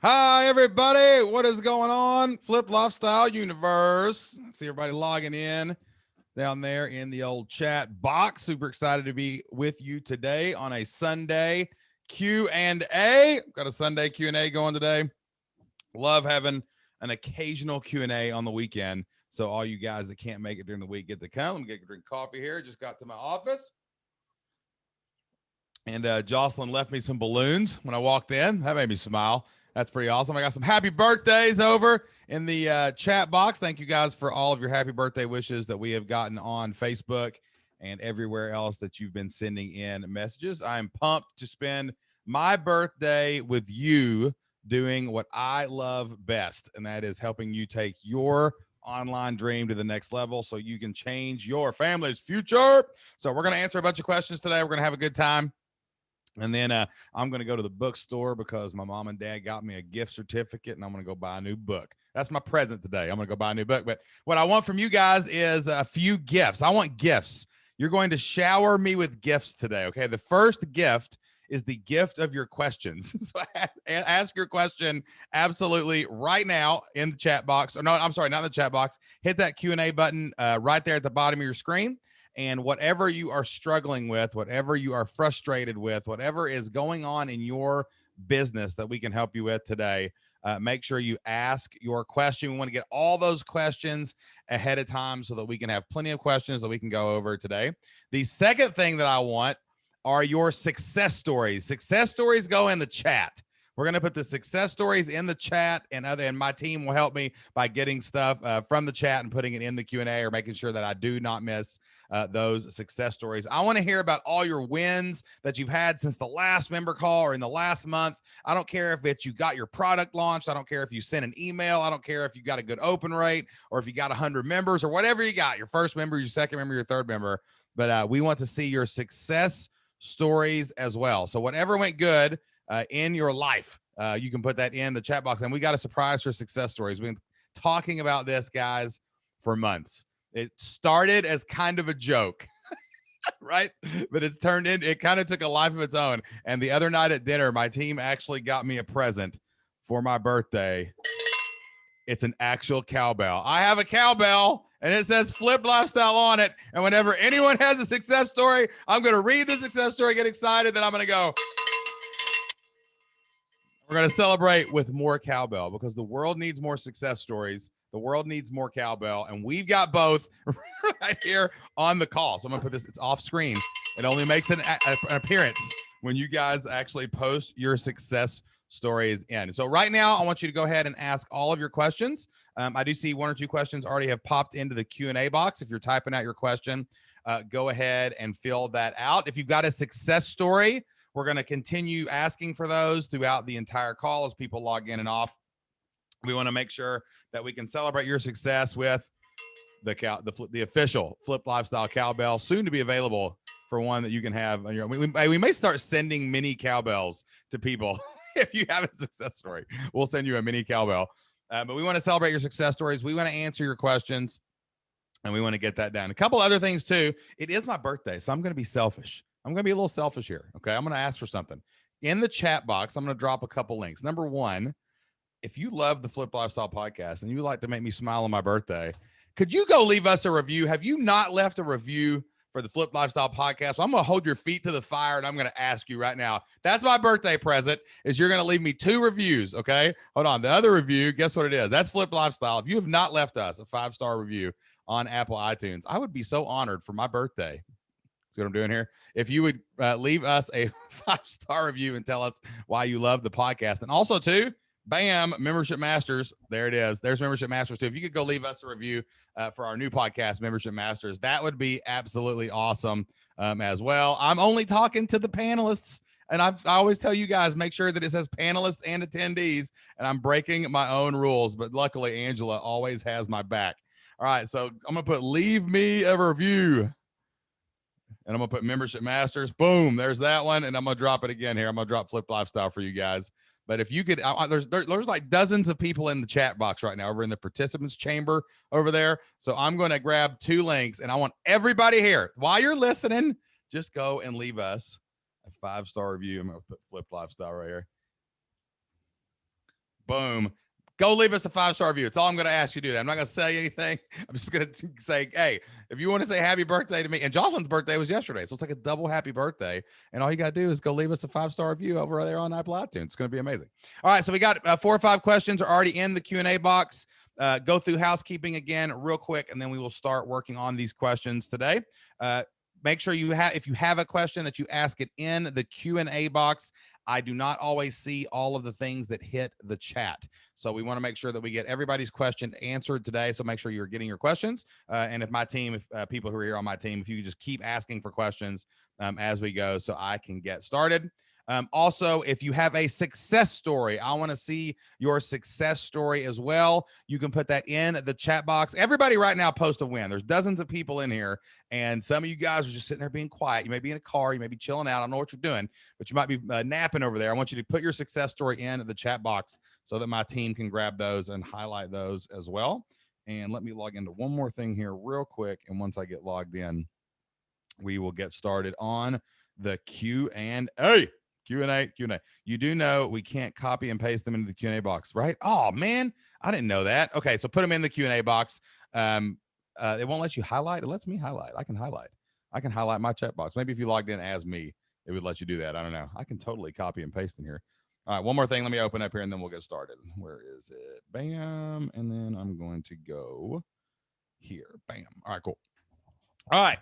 Hi, everybody. What is going on? Flip Lifestyle Universe. See everybody logging in down there in the old chat box. Super excited to be with you today on a Sunday Q&A. Got a Sunday Q&A going today. Love having an occasional Q&A on the weekend. So all you guys that can't make it during the week get to come. Let me get a drink coffee here. Just got to my office. And Jocelyn left me some balloons when I walked in. That made me smile. That's pretty awesome. I got some happy birthdays over in the chat box. Thank you guys for all of your happy birthday wishes that we have gotten on Facebook and everywhere else that you've been sending in messages. I am pumped to spend my birthday with you doing what I love best, and that is helping you take your online dream to the next level so you can change your family's future. So we're going to answer a bunch of questions today. We're going to have a good time. And then I'm going to go to the bookstore because my mom and dad got me a gift certificate and I'm going to go buy a new book. That's my present today. I'm going to go buy a new book. But what I want from you guys is a few gifts. I want gifts. You're going to shower me with gifts today. Okay. The first gift is the gift of your questions. So ask your question absolutely right now in the chat box. Or no, I'm sorry, not in the chat box. Hit that Q&A button right there at the bottom of your screen. And whatever you are struggling with, whatever you are frustrated with, whatever is going on in your business that we can help you with today, make sure you ask your question. We want to get all those questions ahead of time so that we can have plenty of questions that we can go over today. The second thing that I want are your success stories. Success stories go in the chat. We're going to put the success stories in the chat, and my team will help me by getting stuff from the chat and putting it in the Q&A or making sure that I do not miss those success stories. I want to hear about all your wins that you've had since the last member call or in the last month. I don't care if it's you got your product launched. I don't care if you sent an email. I don't care if you got a good open rate or if you got 100 members or whatever you got, your first member, your second member, your third member. But we want to see your success stories as well. So whatever went good in your life, you can put that in the chat box. And we got a surprise for success stories. We've been talking about this, guys, for months. It started as kind of a joke, right? But it's turned in, it kind of took a life of its own. And the other night at dinner, my team actually got me a present for my birthday. It's an actual cowbell. I have a cowbell and it says Flip Lifestyle on it. And whenever anyone has a success story, I'm going to read the success story, get excited, then I'm going to go. We're going to celebrate with more cowbell because the world needs more success stories. The world needs more cowbell, and we've got both right here on the call. So I'm going to put this, it's off screen. It only makes an appearance when you guys actually post your success stories in. So right now, I want you to go ahead and ask all of your questions. I do see one or two questions already have popped into the Q&A box. If you're typing out your question, go ahead and fill that out. If you've got a success story, we're going to continue asking for those throughout the entire call as people log in and off. We want to make sure that we can celebrate your success with the official Flip Lifestyle cowbell, soon to be available for one that you can have. We may start sending mini cowbells to people. If you have a success story, we'll send you a mini cowbell. But we want to celebrate your success stories. We want to answer your questions, and we want to get that done. A couple other things, too. It is my birthday, so I'm going to be selfish. I'm going to be a little selfish here, okay? I'm going to ask for something. In the chat box, I'm going to drop a couple links. Number one, if you love the Flip Lifestyle podcast and you like to make me smile on my birthday, could you go leave us a review? Have you not left a review for the Flip Lifestyle podcast? So I'm going to hold your feet to the fire and I'm going to ask you right now. That's my birthday present, is you're going to leave me 2 reviews, okay? Hold on. The other review, guess what it is? That's Flip Lifestyle. If you have not left us a 5-star review on Apple iTunes, I would be so honored for my birthday. See what I'm doing here? If you would leave us a 5-star review and tell us why you love the podcast. And also, too, bam, Membership Masters. There it is. There's Membership Masters, too. If you could go leave us a review for our new podcast, Membership Masters, that would be absolutely awesome as well. I'm only talking to the panelists. And I always tell you guys, make sure that it says panelists and attendees. And I'm breaking my own rules. But luckily, Angela always has my back. All right. So I'm going to put leave me a review. And I'm going to put Membership Masters. Boom. There's that one. And I'm going to drop it again here. I'm going to drop Flip Lifestyle for you guys. But if you could, there's like dozens of people in the chat box right now over in the participants chamber over there. So I'm going to grab 2 links and I want everybody here, while you're listening, just go and leave us a 5-star review. I'm going to put Flip Lifestyle right here. Boom. Go leave us a 5-star review. It's all I'm going to ask you to do. I'm not going to say anything. I'm just going to say, hey, if you want to say happy birthday to me, and Jocelyn's birthday was yesterday, so it's like a double happy birthday. And all you got to do is go leave us a 5-star review over there on Apple iTunes. It's going to be amazing. All right, so we got 4 or 5 questions are already in the Q&A box. Go through housekeeping again real quick, and then we will start working on these questions today. Make sure if you have a question that you ask it in the Q&A box. I do not always see all of the things that hit the chat. So we want to make sure that we get everybody's question answered today. So make sure you're getting your questions. And if my team, if people who are here on my team, if you could just keep asking for questions as we go so I can get started. Also, if you have a success story, I want to see your success story as well. You can put that in the chat box. Everybody right now post a win. There's dozens of people in here, and some of you guys are just sitting there being quiet. You may be in a car. You may be chilling out. I don't know what you're doing, but you might be napping over there. I want you to put your success story in the chat box so that my team can grab those and highlight those as well. And let me log into one more thing here real quick. And once I get logged in, we will get started on the Q&A. Q&A. You do know we can't copy and paste them into the Q&A box, right? Oh, man, I didn't know that. Okay, so put them in the Q&A box. It won't let you highlight. It lets me highlight. I can highlight my chat box. Maybe if you logged in as me, it would let you do that. I don't know. I can totally copy and paste in here. All right, one more thing. Let me open up here, and then we'll get started. Where is it? Bam. And then I'm going to go here. Bam. All right, cool. All right.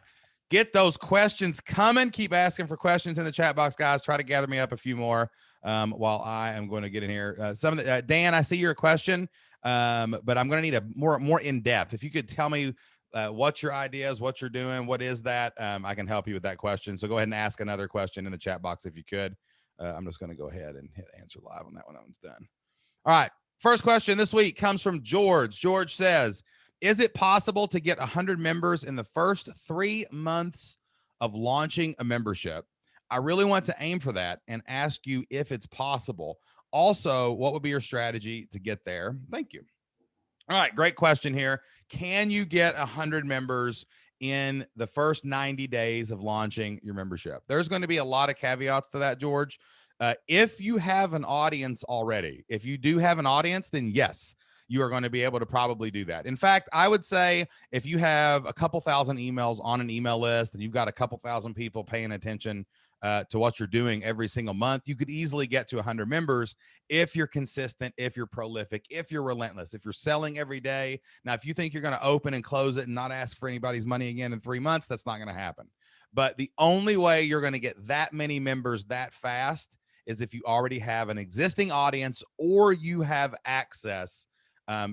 Get those questions coming. Keep asking for questions in the chat box, guys. Try to gather me up a few more while I am going to get in here. Some of the Dan, I see your question, but I'm going to need a more in depth. If you could tell me what your idea is, what you're doing, what is that, I can help you with that question. So go ahead and ask another question in the chat box if you could. I'm just going to go ahead and hit answer live on that one. That one's done. All right. First question this week comes from George. George says, is it possible to get 100 members in the first 3 months of launching a membership? I really want to aim for that and ask you if it's possible. Also, what would be your strategy to get there? Thank you. All right, great question here. Can you get 100 members in the first 90 days of launching your membership? There's going to be a lot of caveats to that, George. If you have an audience already, if you do have an audience, then yes, you are going to be able to probably do that. In fact, I would say if you have a couple thousand emails on an email list and you've got a couple thousand people paying attention to what you're doing every single month, you could easily get to 100 members if you're consistent, if you're prolific, if you're relentless, if you're selling every day. Now, if you think you're going to open and close it and not ask for anybody's money again in 3 months, that's not going to happen. But the only way you're going to get that many members that fast is if you already have an existing audience or you have access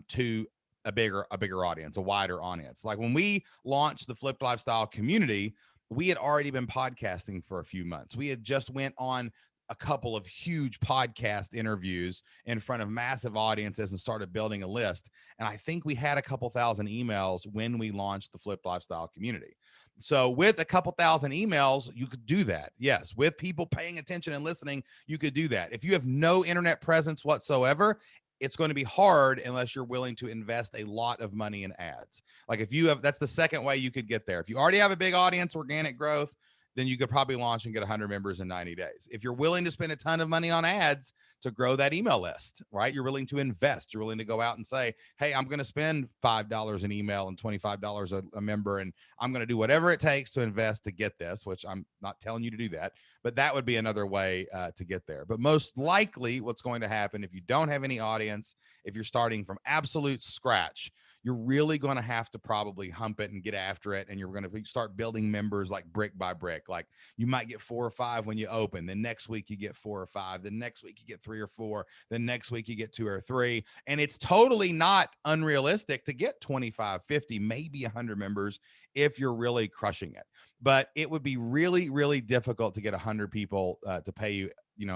to a bigger audience, a wider audience. Like when we launched the Flipped Lifestyle community, we had already been podcasting for a few months. We had just went on a couple of huge podcast interviews in front of massive audiences and started building a list. And I think we had a couple thousand emails when we launched the Flipped Lifestyle community. So with a couple thousand emails, you could do that. Yes. With people paying attention and listening, you could do that. If you have no internet presence whatsoever, it's going to be hard unless you're willing to invest a lot of money in ads. Like if you have, that's the second way you could get there. If you already have a big audience, organic growth, then you could probably launch and get 100 members in 90 days. If you're willing to spend a ton of money on ads to grow that email list, right? You're willing to invest. You're willing to go out and say, hey, I'm going to spend $5 an email and $25 a member, and I'm going to do whatever it takes to invest to get this, which I'm not telling you to do that, but that would be another way to get there. But most likely what's going to happen if you don't have any audience, if you're starting from absolute scratch, you're really going to have to probably hump it and get after it. And you're going to start building members like brick by brick. Like you might get 4 or 5 when you open. Then next week you get 4 or 5. Then next week you get 3 or 4. Then next week you get 2 or 3. And it's totally not unrealistic to get 25, 50, maybe 100 members if you're really crushing it. But it would be really, really difficult to get 100 people to pay you,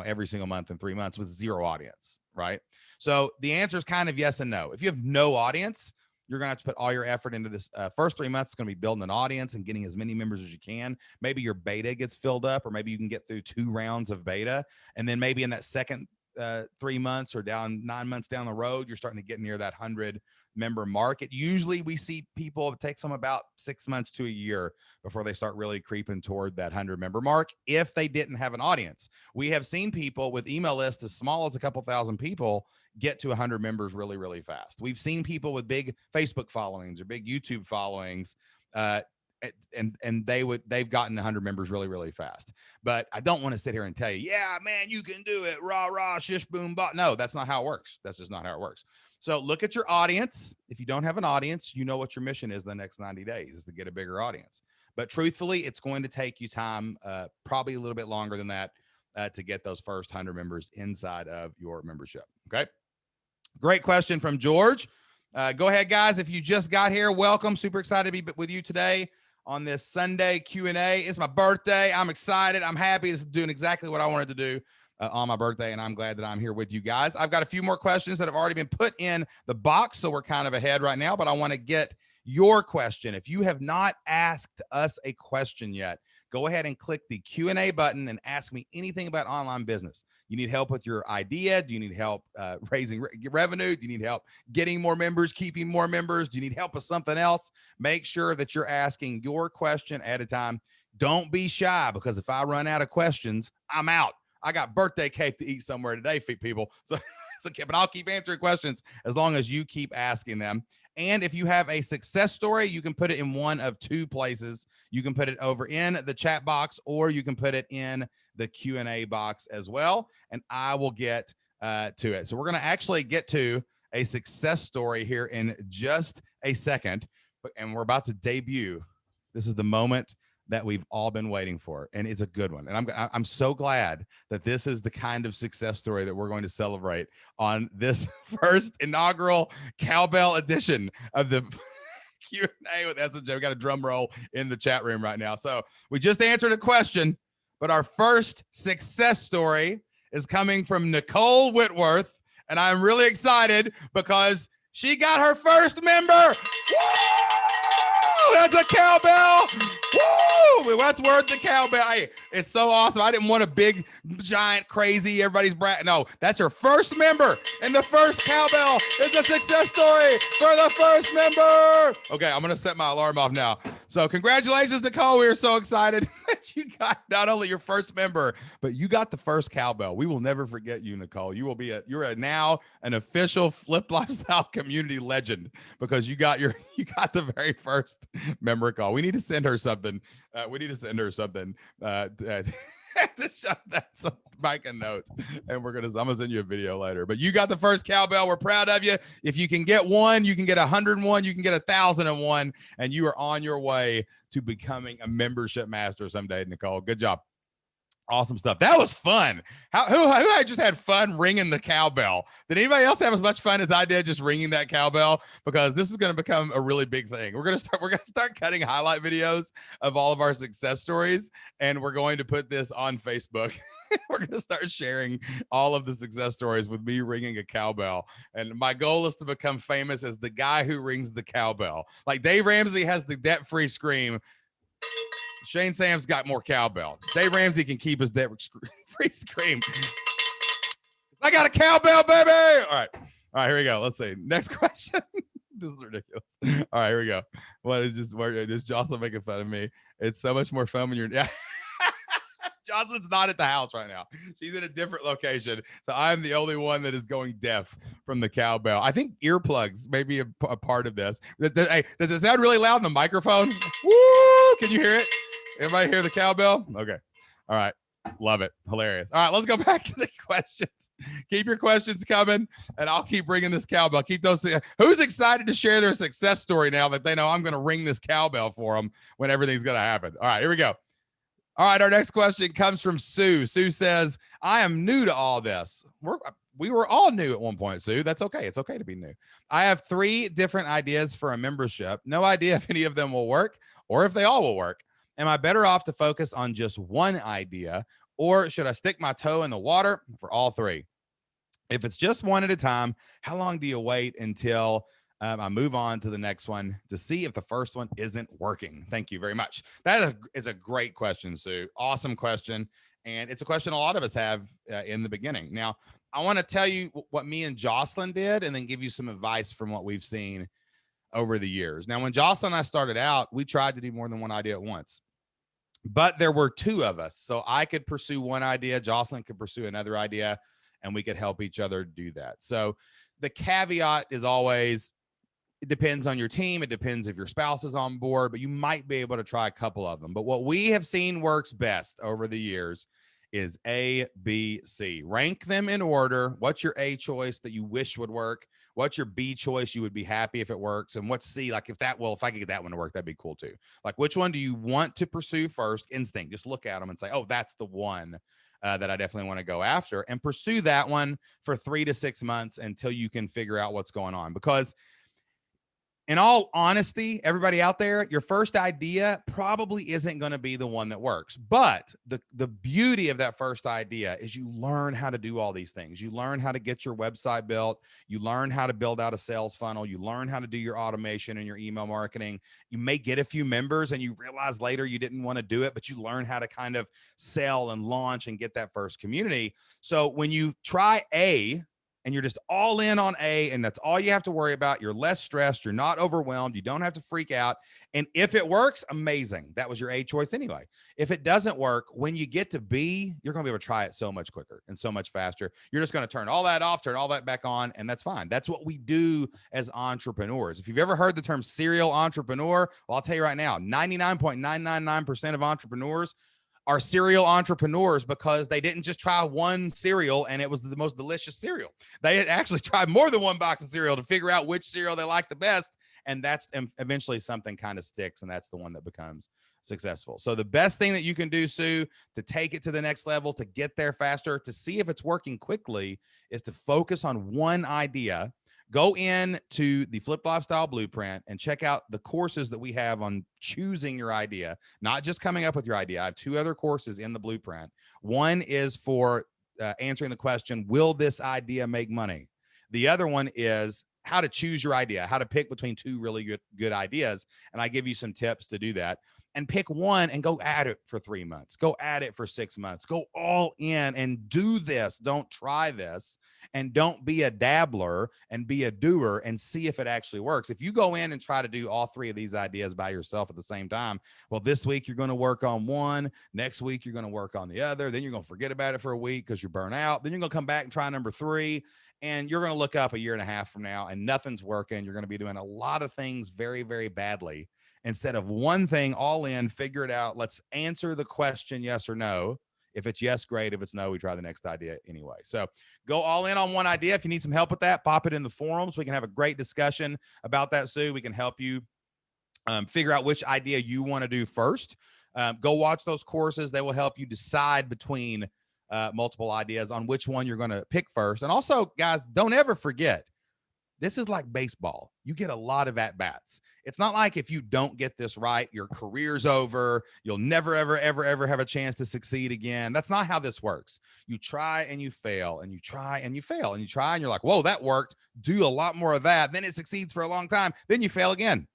every single month in 3 months with zero audience, right? So the answer is kind of yes and no. If you have no audience, you're going to have to put all your effort into this first 3 months. It's going to be building an audience and getting as many members as you can. Maybe your beta gets filled up, or maybe you can get through 2 rounds of beta. And then maybe in that second 3 months or 9 months down the road, you're starting to get near that 100 member mark. Usually we see people, it takes them about 6 months to a year before they start really creeping toward that 100 member mark if they didn't have an audience. We have seen people with email lists as small as a couple thousand people get to 100 members really, really fast. We've seen people with big Facebook followings or big YouTube followings, and they've gotten 100 members really, really fast. But I don't want to sit here and tell you, yeah, man, you can do it, rah rah, shish boom bop. No, that's not how it works. That's just not how it works. So look at your audience. If you don't have an audience, you know what your mission is the next 90 days is to get a bigger audience. But truthfully, it's going to take you time, probably a little bit longer than that, to get those first 100 members inside of your membership. Okay. Great question from George. Go ahead, guys. If you just got here, welcome. Super excited to be with you today on this Sunday Q&A. It's my birthday. I'm excited. I'm happy. This is doing exactly what I wanted to do on my birthday, and I'm glad that I'm here with you guys. I've got a few more questions that have already been put in the box, so we're kind of ahead right now, but I want to get your question. If you have not asked us a question yet, go ahead and click the Q&A button and ask me anything about online business. You need help with your idea? Do you need help raising revenue? Do you need help getting more members, keeping more members? Do you need help with something else? Make sure that you're asking your question at a time. Don't be shy, because if I run out of questions, I'm out. I got birthday cake to eat somewhere today, people. So it's okay, but I'll keep answering questions as long as you keep asking them. And if you have a success story, you can put it in one of two places. You can put it over in the chat box, or you can put it in the Q&A box as well, and I will get to it. So we're going to actually get to a success story here in just a second, and we're about to debut. This is the moment that we've all been waiting for, and it's a good one. And I'm so glad that this is the kind of success story that we're going to celebrate on this first inaugural Cowbell edition of the Q&A with SJ. We got a drum roll in the chat room right now. So we just answered a question, but our first success story is coming from Nicole Whitworth, and I'm really excited because she got her first member. Woo! That's a cowbell. Woo! That's worth the cowbell. Hey, it's so awesome. I didn't want a big, giant, crazy, everybody's brat. No, that's her first member. And the first cowbell is a success story for the first member. Okay, I'm going to set my alarm off now. So congratulations, Nicole. We are so excited that you got not only your first member, but you got the first cowbell. We will never forget you, Nicole. You're now an official Flip Lifestyle community legend because you got the very first member call. We need to send her something. To show that make a note, and I'm gonna send you a video later. But you got the first cowbell. We're proud of you. If you can get one, you can get 101, you can get 1,001, and you are on your way to becoming a membership master someday, Nicole. Good job. Awesome stuff. That was fun. Who just had fun ringing the cowbell? Did anybody else have as much fun as I did just ringing that cowbell? Because this is going to become a really big thing. We're going to start cutting highlight videos of all of our success stories, and we're going to put this on Facebook. We're going to start sharing all of the success stories with me ringing a cowbell. And my goal is to become famous as the guy who rings the cowbell. Like Dave Ramsey has the debt-free scream. Shane Sam's got more cowbell. Dave Ramsey can keep his debt-free scream. I got a cowbell, baby. All right, here we go. Let's see. Next question. This is ridiculous. All right, here we go. What is just Jocelyn making fun of me? It's so much more fun when you're. Yeah. Jocelyn's not at the house right now. She's in a different location. So I'm the only one that is going deaf from the cowbell. I think earplugs may be a part of this. Hey, does it sound really loud in the microphone? Woo! Can you hear it? Everybody hear the cowbell? Okay. All right. Love it. Hilarious. All right, let's go back to the questions. Keep your questions coming, and I'll keep ringing this cowbell. Keep those. Who's excited to share their success story now that they know I'm going to ring this cowbell for them when everything's going to happen? All right, here we go. All right, our next question comes from Sue. Sue says, I am new to all this. We were all new at one point, Sue. That's okay. It's okay to be new. I have 3 different ideas for a membership. No idea if any of them will work or if they all will work. Am I better off to focus on just one idea, or should I stick my toe in the water for all 3? If it's just one at a time, how long do you wait until I move on to the next one to see if the first one isn't working? Thank you very much. That is a great question, Sue. Awesome question. And it's a question a lot of us have in the beginning. Now, I want to tell you what me and Jocelyn did and then give you some advice from what we've seen over the years. Now, when Jocelyn and I started out, we tried to do more than one idea at once, but there were two of us. So I could pursue one idea, Jocelyn could pursue another idea, and we could help each other do that. So the caveat is always, it depends on your team. It depends if your spouse is on board, but you might be able to try a couple of them. But what we have seen works best over the years is A, B, C. Rank them in order. What's your A choice that you wish would work? What's your B choice you would be happy if it works? And what's C? Like if I could get that one to work, that'd be cool too. Like which one do you want to pursue first? Instinct. Just look at them and say, oh, that's the one that I definitely want to go after, and pursue that one for 3 to 6 months until you can figure out what's going on. Because in all honesty, everybody out there, your first idea probably isn't going to be the one that works. But the beauty of that first idea is you learn how to do all these things. You learn how to get your website built. You learn how to build out a sales funnel. You learn how to do your automation and your email marketing. You may get a few members and you realize later you didn't want to do it, but you learn how to kind of sell and launch and get that first community. So when you try A, and you're just all in on A, and that's all you have to worry about, you're less stressed, you're not overwhelmed, you don't have to freak out. And if it works, amazing. That was your A choice anyway. If it doesn't work, when you get to B, you're going to be able to try it so much quicker and so much faster. You're just going to turn all that off, turn all that back on, and that's fine. That's what we do as entrepreneurs. If you've ever heard the term serial entrepreneur, well, I'll tell you right now, 99.999% of entrepreneurs are serial entrepreneurs because they didn't just try one cereal and it was the most delicious cereal. They actually tried more than one box of cereal to figure out which cereal they like the best. And that's eventually something kind of sticks, and that's the one that becomes successful. So the best thing that you can do, Sue, to take it to the next level, to get there faster, to see if it's working quickly, is to focus on one idea. Go in to the Flipped Lifestyle Blueprint and check out the courses that we have on choosing your idea, not just coming up with your idea. I have 2 other courses in the Blueprint. One is for answering the question, will this idea make money? The other one is how to choose your idea, how to pick between 2 really good ideas. And I give you some tips to do that. And pick one and go at it for 3 months. Go at it for 6 months. Go all in and do this. Don't try this, and don't be a dabbler, and be a doer and see if it actually works. If you go in and try to do all 3 of these ideas by yourself at the same time, well, this week you're going to work on one. Next week you're going to work on the other. Then you're going to forget about it for a week because you're burnt out. Then you're going to come back and try number 3. And you're going to look up a year and a half from now and nothing's working. You're going to be doing a lot of things very, very badly. Instead of one thing all in, figure it out. Let's answer the question, yes or no. If it's yes, great. If it's no, we try the next idea anyway. So go all in on one idea. If you need some help with that, pop it in the forums. We can have a great discussion about that, Sue. We can help you figure out which idea you want to do first. Go watch those courses. They will help you decide between multiple ideas on which one you're going to pick first. And also, guys, don't ever forget, this is like baseball. You get a lot of at-bats. It's not like if you don't get this right, your career's over. You'll never, ever, ever, ever have a chance to succeed again. That's not how this works. You try and you fail, and you try and you fail, and you try and you're like, whoa, that worked. Do a lot more of that. Then it succeeds for a long time. Then you fail again.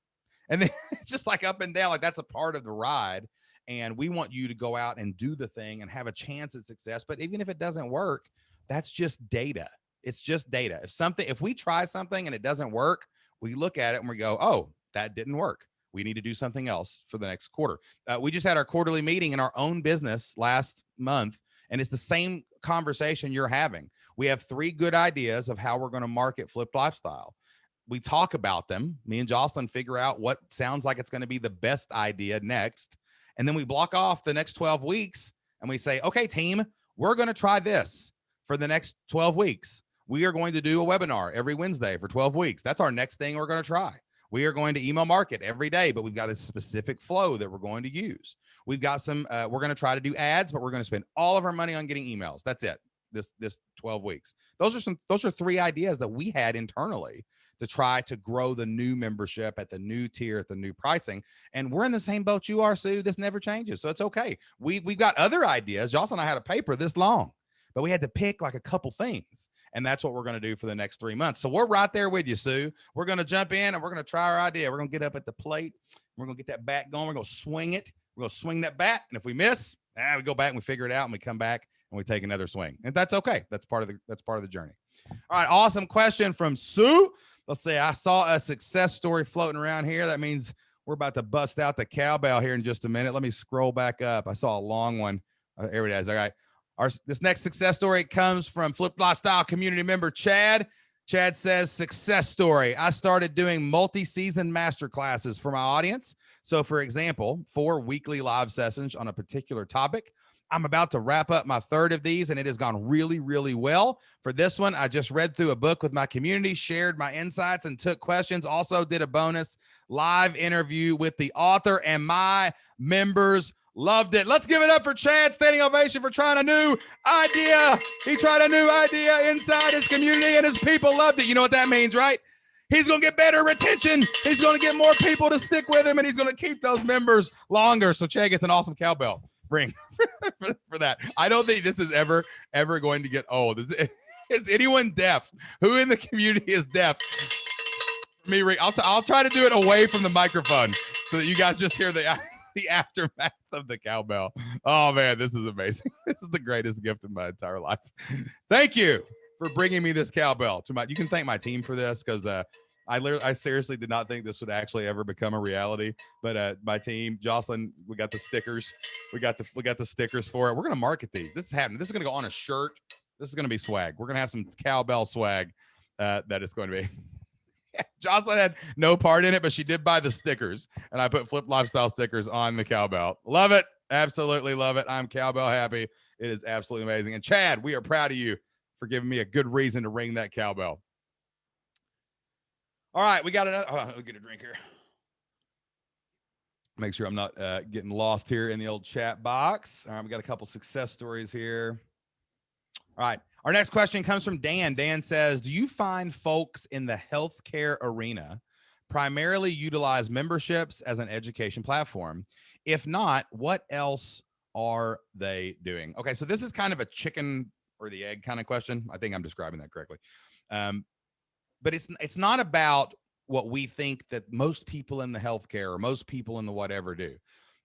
And then it's just like up and down. Like that's a part of the ride. And we want you to go out and do the thing and have a chance at success. But even if it doesn't work, that's just data. It's just data. If we try something and it doesn't work, we look at it and we go, oh, that didn't work. We need to do something else for the next quarter. We just had our quarterly meeting in our own business last month, and it's the same conversation you're having. We have 3 good ideas of how we're going to market Flipped Lifestyle. We talk about them. Me and Jocelyn figure out what sounds like it's going to be the best idea next. And then we block off the next 12 weeks and we say, okay, team, we're going to try this for the next 12 weeks. We are going to do a webinar every Wednesday for 12 weeks. That's our next thing we're going to try. We are going to email market every day, but we've got a specific flow that we're going to use. We've got some, we're going to try to do ads, but we're going to spend all of our money on getting emails. That's it. This 12 weeks. Those are 3 ideas that we had internally to try to grow the new membership at the new tier, at the new pricing. And we're in the same boat you are, Sue. This never changes. So it's okay. We've got other ideas. Jocelyn and I had a paper this long, but we had to pick like a couple things. And that's what we're going to do for the next 3 months. So we're right there with you, Sue. We're going to jump in and we're going to try our idea. We're going to get up at the plate. We're going to get that bat going. We're going to swing it. We're going to swing that bat. And if we miss, We go back and we figure it out and we come back and we take another swing. And that's okay. That's part of the journey. All right. Awesome question from Sue. Let's see. I saw a success story floating around here. That means we're about to bust out the cowbell here in just a minute. Let me scroll back up. I saw a long one. Here it is. All right. This next success story comes from Flip Lifestyle community member Chad. Chad says, success story. I started doing multi-season master classes for my audience. So for example, 4 weekly live sessions on a particular topic. I'm about to wrap up my 3rd of these, and it has gone really, really well. For this one, I just read through a book with my community, shared my insights, and took questions. Also did a bonus live interview with the author, and my members loved it. Let's give it up for Chad. Standing ovation for trying a new idea. He tried a new idea inside his community, and his people loved it. You know what that means, right? He's going to get better retention. He's going to get more people to stick with him, and he's going to keep those members longer. So Chad gets an awesome cowbell ring for that. I don't think this is ever going to get old. Is anyone deaf? Who in the community is deaf? Me ring. I'll try to do it away from the microphone so that you guys just hear the aftermath of the cowbell. Oh man, this is amazing. This is the greatest gift of my entire life. Thank you for bringing me this cowbell. You can thank my team for this, because I seriously did not think this would actually ever become a reality. But my team, Jocelyn, we got the stickers. We got the stickers for it. We're gonna market these. This is happening. This is gonna go on a shirt. This is gonna be swag. We're gonna have some cowbell swag. That is going to be. Jocelyn had no part in it, but she did buy the stickers, and I put Flip Lifestyle stickers on the cowbell. Love it. Absolutely love it. I'm cowbell happy. It is absolutely amazing. And Chad, we are proud of you for giving me a good reason to ring that cowbell. All right, we got another. I'll get a drink here. Make sure I'm not getting lost here in the old chat box. All right, we got a couple success stories here. All right. Our next question comes from Dan. Dan says, do you find folks in the healthcare arena primarily utilize memberships as an education platform? If not, what else are they doing? Okay, so this is kind of a chicken or the egg kind of question. I think I'm describing that correctly. But it's not about what we think that most people in the healthcare or most people in the whatever do.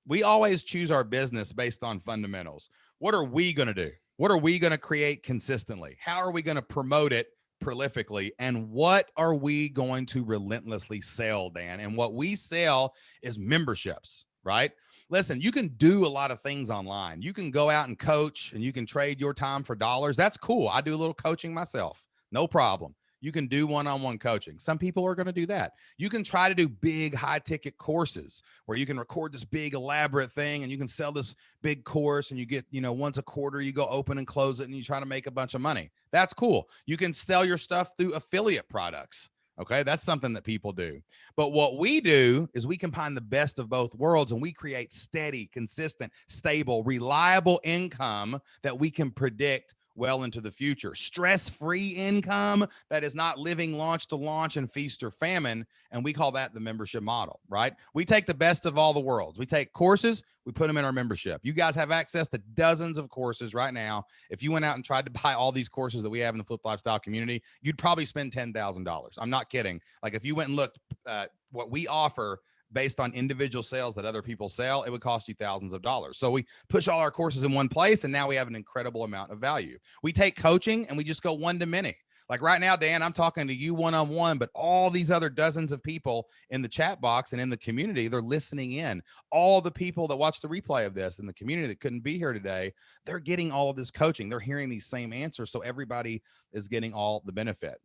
We always choose our business based on fundamentals. What are we going to do? What are we going to create consistently? How are we going to promote it prolifically? And what are we going to relentlessly sell, Dan? And what we sell is memberships, right? Listen, you can do a lot of things online. You can go out and coach, and you can trade your time for dollars. That's cool. I do a little coaching myself. No problem. You can do one-on-one coaching. Some people are going to do that. You can try to do big high-ticket courses where you can record this big elaborate thing, and you can sell this big course, and you get, once a quarter, you go open and close it, and you try to make a bunch of money. That's cool. You can sell your stuff through affiliate products. Okay, that's something that people do. But what we do is we combine the best of both worlds, and we create steady, consistent, stable, reliable income that we can predict well into the future. Stress-free income that is not living launch to launch and feast or famine. And we call that the membership model, right? We take the best of all the worlds. We take courses, we put them in our membership. You guys have access to dozens of courses right now. If you went out and tried to buy all these courses that we have in the Flip Lifestyle community, you'd probably spend $10,000. I'm not kidding. Like if you went and looked at what we offer based on individual sales that other people sell, it would cost you thousands of dollars. So we push all our courses in one place, and now we have an incredible amount of value. We take coaching and we just go one to many. Like right now, Dan, I'm talking to you one-on-one, but all these other dozens of people in the chat box and in the community, they're listening in. All the people that watch the replay of this in the community that couldn't be here today, they're getting all of this coaching. They're hearing these same answers. So everybody is getting all the benefit.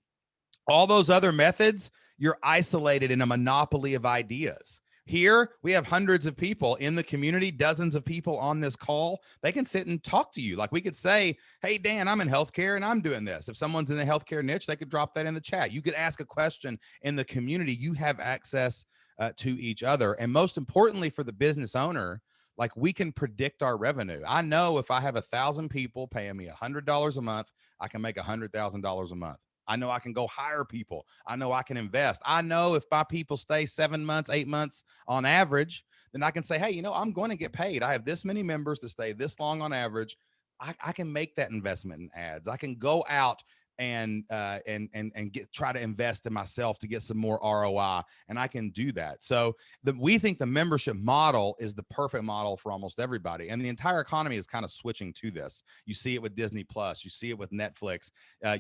All those other methods, you're isolated in a monopoly of ideas. Here, we have hundreds of people in the community, dozens of people on this call. They can sit and talk to you. Like we could say, hey, Dan, I'm in healthcare and I'm doing this. If someone's in the healthcare niche, they could drop that in the chat. You could ask a question in the community. You have access to each other. And most importantly for the business owner, like we can predict our revenue. I know if I have 1,000 people paying me $100 a month, I can make $100,000 a month. I know I can go hire people. I know I can invest. I know if my people stay 7 months, 8 months on average, then I can say, hey, I'm going to get paid. I have this many members to stay this long on average. I can make that investment in ads. I can go out and try to invest in myself to get some more ROI, and I can do that. So we think the membership model is the perfect model for almost everybody, and the entire economy is kind of switching to this. You see it with Disney Plus, you see it with Netflix.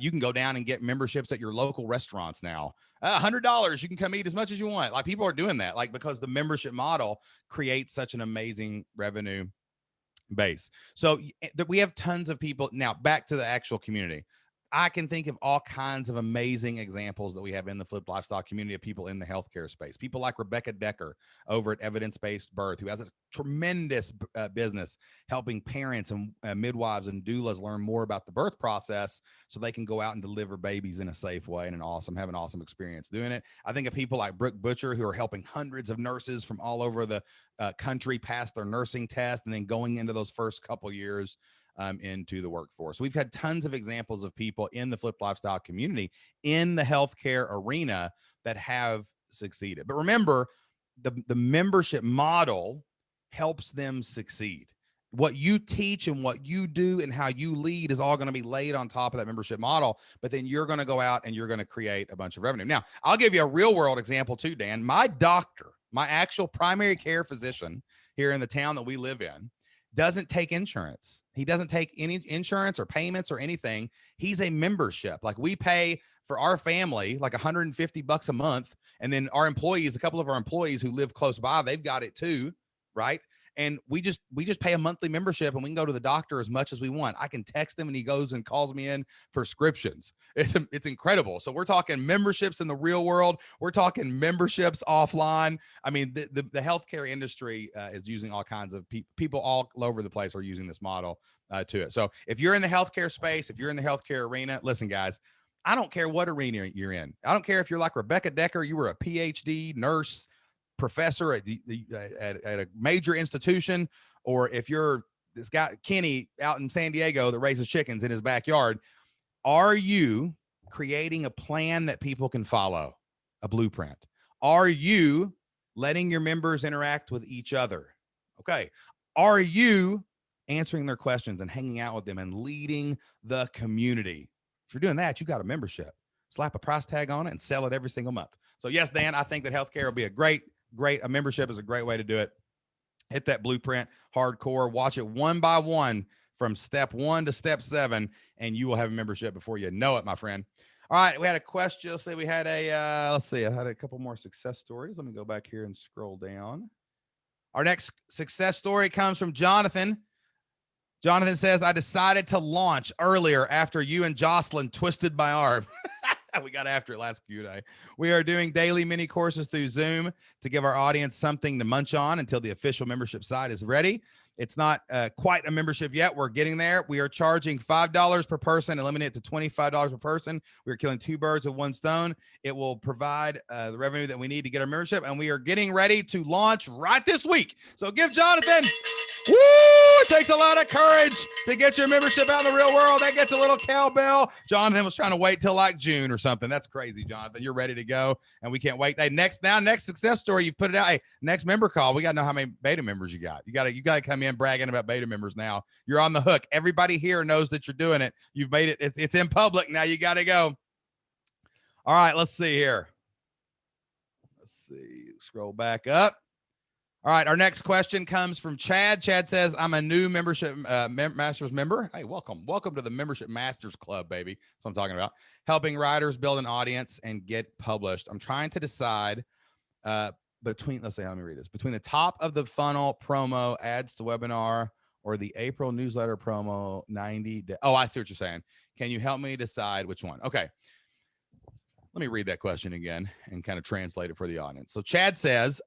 You can go down and get memberships at your local restaurants now. $100, you can come eat as much as you want. Like, people are doing that, like, because the membership model creates such an amazing revenue base. So we have tons of people. Now, back to the actual community. I can think of all kinds of amazing examples that we have in the Flipped Lifestyle community of people in the healthcare space. People like Rebecca Decker over at Evidence-Based Birth, who has a tremendous business helping parents and midwives and doulas learn more about the birth process so they can go out and deliver babies in a safe way and have an awesome experience doing it. I think of people like Brooke Butcher, who are helping hundreds of nurses from all over the country pass their nursing test and then going into those first couple years into the workforce. So we've had tons of examples of people in the Flipped Lifestyle community in the healthcare arena that have succeeded. But remember, the membership model helps them succeed. What you teach and what you do and how you lead is all going to be laid on top of that membership model, but then you're going to go out and you're going to create a bunch of revenue. Now, I'll give you a real world example too, Dan. My doctor, my actual primary care physician here in the town that we live in, doesn't take insurance. He doesn't take any insurance or payments or anything. He's a membership. Like, we pay for our family like $150 a month. And then our employees, a couple of our employees who live close by, they've got it too. Right. And we just pay a monthly membership and we can go to the doctor as much as we want. I can text him and he goes and calls me in prescriptions. It's incredible. So we're talking memberships in the real world. We're talking memberships offline. I mean, the healthcare industry is using all kinds of people all over the place are using this model to it. So if you're in the healthcare space, if you're in the healthcare arena, listen, guys, I don't care what arena you're in. I don't care if you're like Rebecca Decker, you were a PhD nurse, professor at a major institution, or if you're this guy Kenny out in San Diego that raises chickens in his backyard. Are you creating a plan that people can follow, a blueprint? Are you letting your members interact with each other? Okay. Are you answering their questions and hanging out with them and leading the community? If you're doing that, you got a membership. Slap a price tag on it and sell it every single month. So yes, Dan, I think that healthcare will be a membership is a great way to do it. Hit that blueprint hardcore, watch it one by one from step 1 to step 7, and you will have a membership before you know it, my friend. All right, we had a question. Let's see, I had a couple more success stories. Let me go back here and scroll down. Our next success story comes from Jonathan. Jonathan says, I decided to launch earlier after you and Jocelyn twisted my arm. We got after it last Q&A. We are doing daily mini courses through Zoom to give our audience something to munch on until the official membership site is ready. It's not quite a membership yet. We're getting there. We are charging $5 per person, eliminate it to $25 per person. We are killing two birds with one stone. It will provide the revenue that we need to get our membership, and we are getting ready to launch right this week. So give Jonathan. Woo! It takes a lot of courage to get your membership out in the real world. That gets a little cowbell. Jonathan was trying to wait till like June or something. That's crazy, Jonathan. You're ready to go, and we can't wait. Hey, next success story, you've put it out. Hey, next member call. We got to know how many beta members you got. You got to come in bragging about beta members now. You're on the hook. Everybody here knows that you're doing it. You've made it. It's in public now. You got to go. All right, let's see here. Let's see. Scroll back up. All right, our next question comes from Chad. Chad says, I'm a new membership Masters member. Hey, welcome. Welcome to the Membership Masters Club, baby. That's what I'm talking about. Helping writers build an audience and get published. I'm trying to decide between the top of the funnel promo ads to webinar or the April newsletter promo 90 days. Oh, I see what you're saying. Can you help me decide which one? Okay. Let me read that question again and kind of translate it for the audience. So Chad says,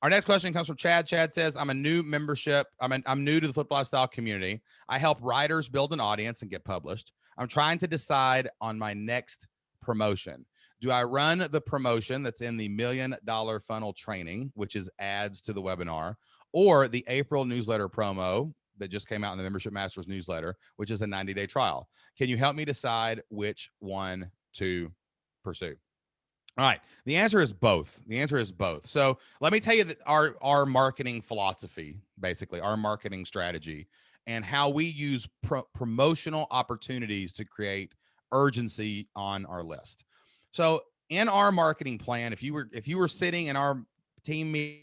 our next question comes from Chad. Chad says, I'm a new membership. I'm new to the Flipped Lifestyle community. I help writers build an audience and get published. I'm trying to decide on my next promotion. Do I run the promotion that's in the $1 million funnel training, which is ads to the webinar, or the April newsletter promo that just came out in the Membership Masters newsletter, which is a 90-day trial? Can you help me decide which one to pursue? All right. The answer is both. So let me tell you that our marketing philosophy, basically our marketing strategy, and how we use promotional opportunities to create urgency on our list. So in our marketing plan, if you were sitting in our team meeting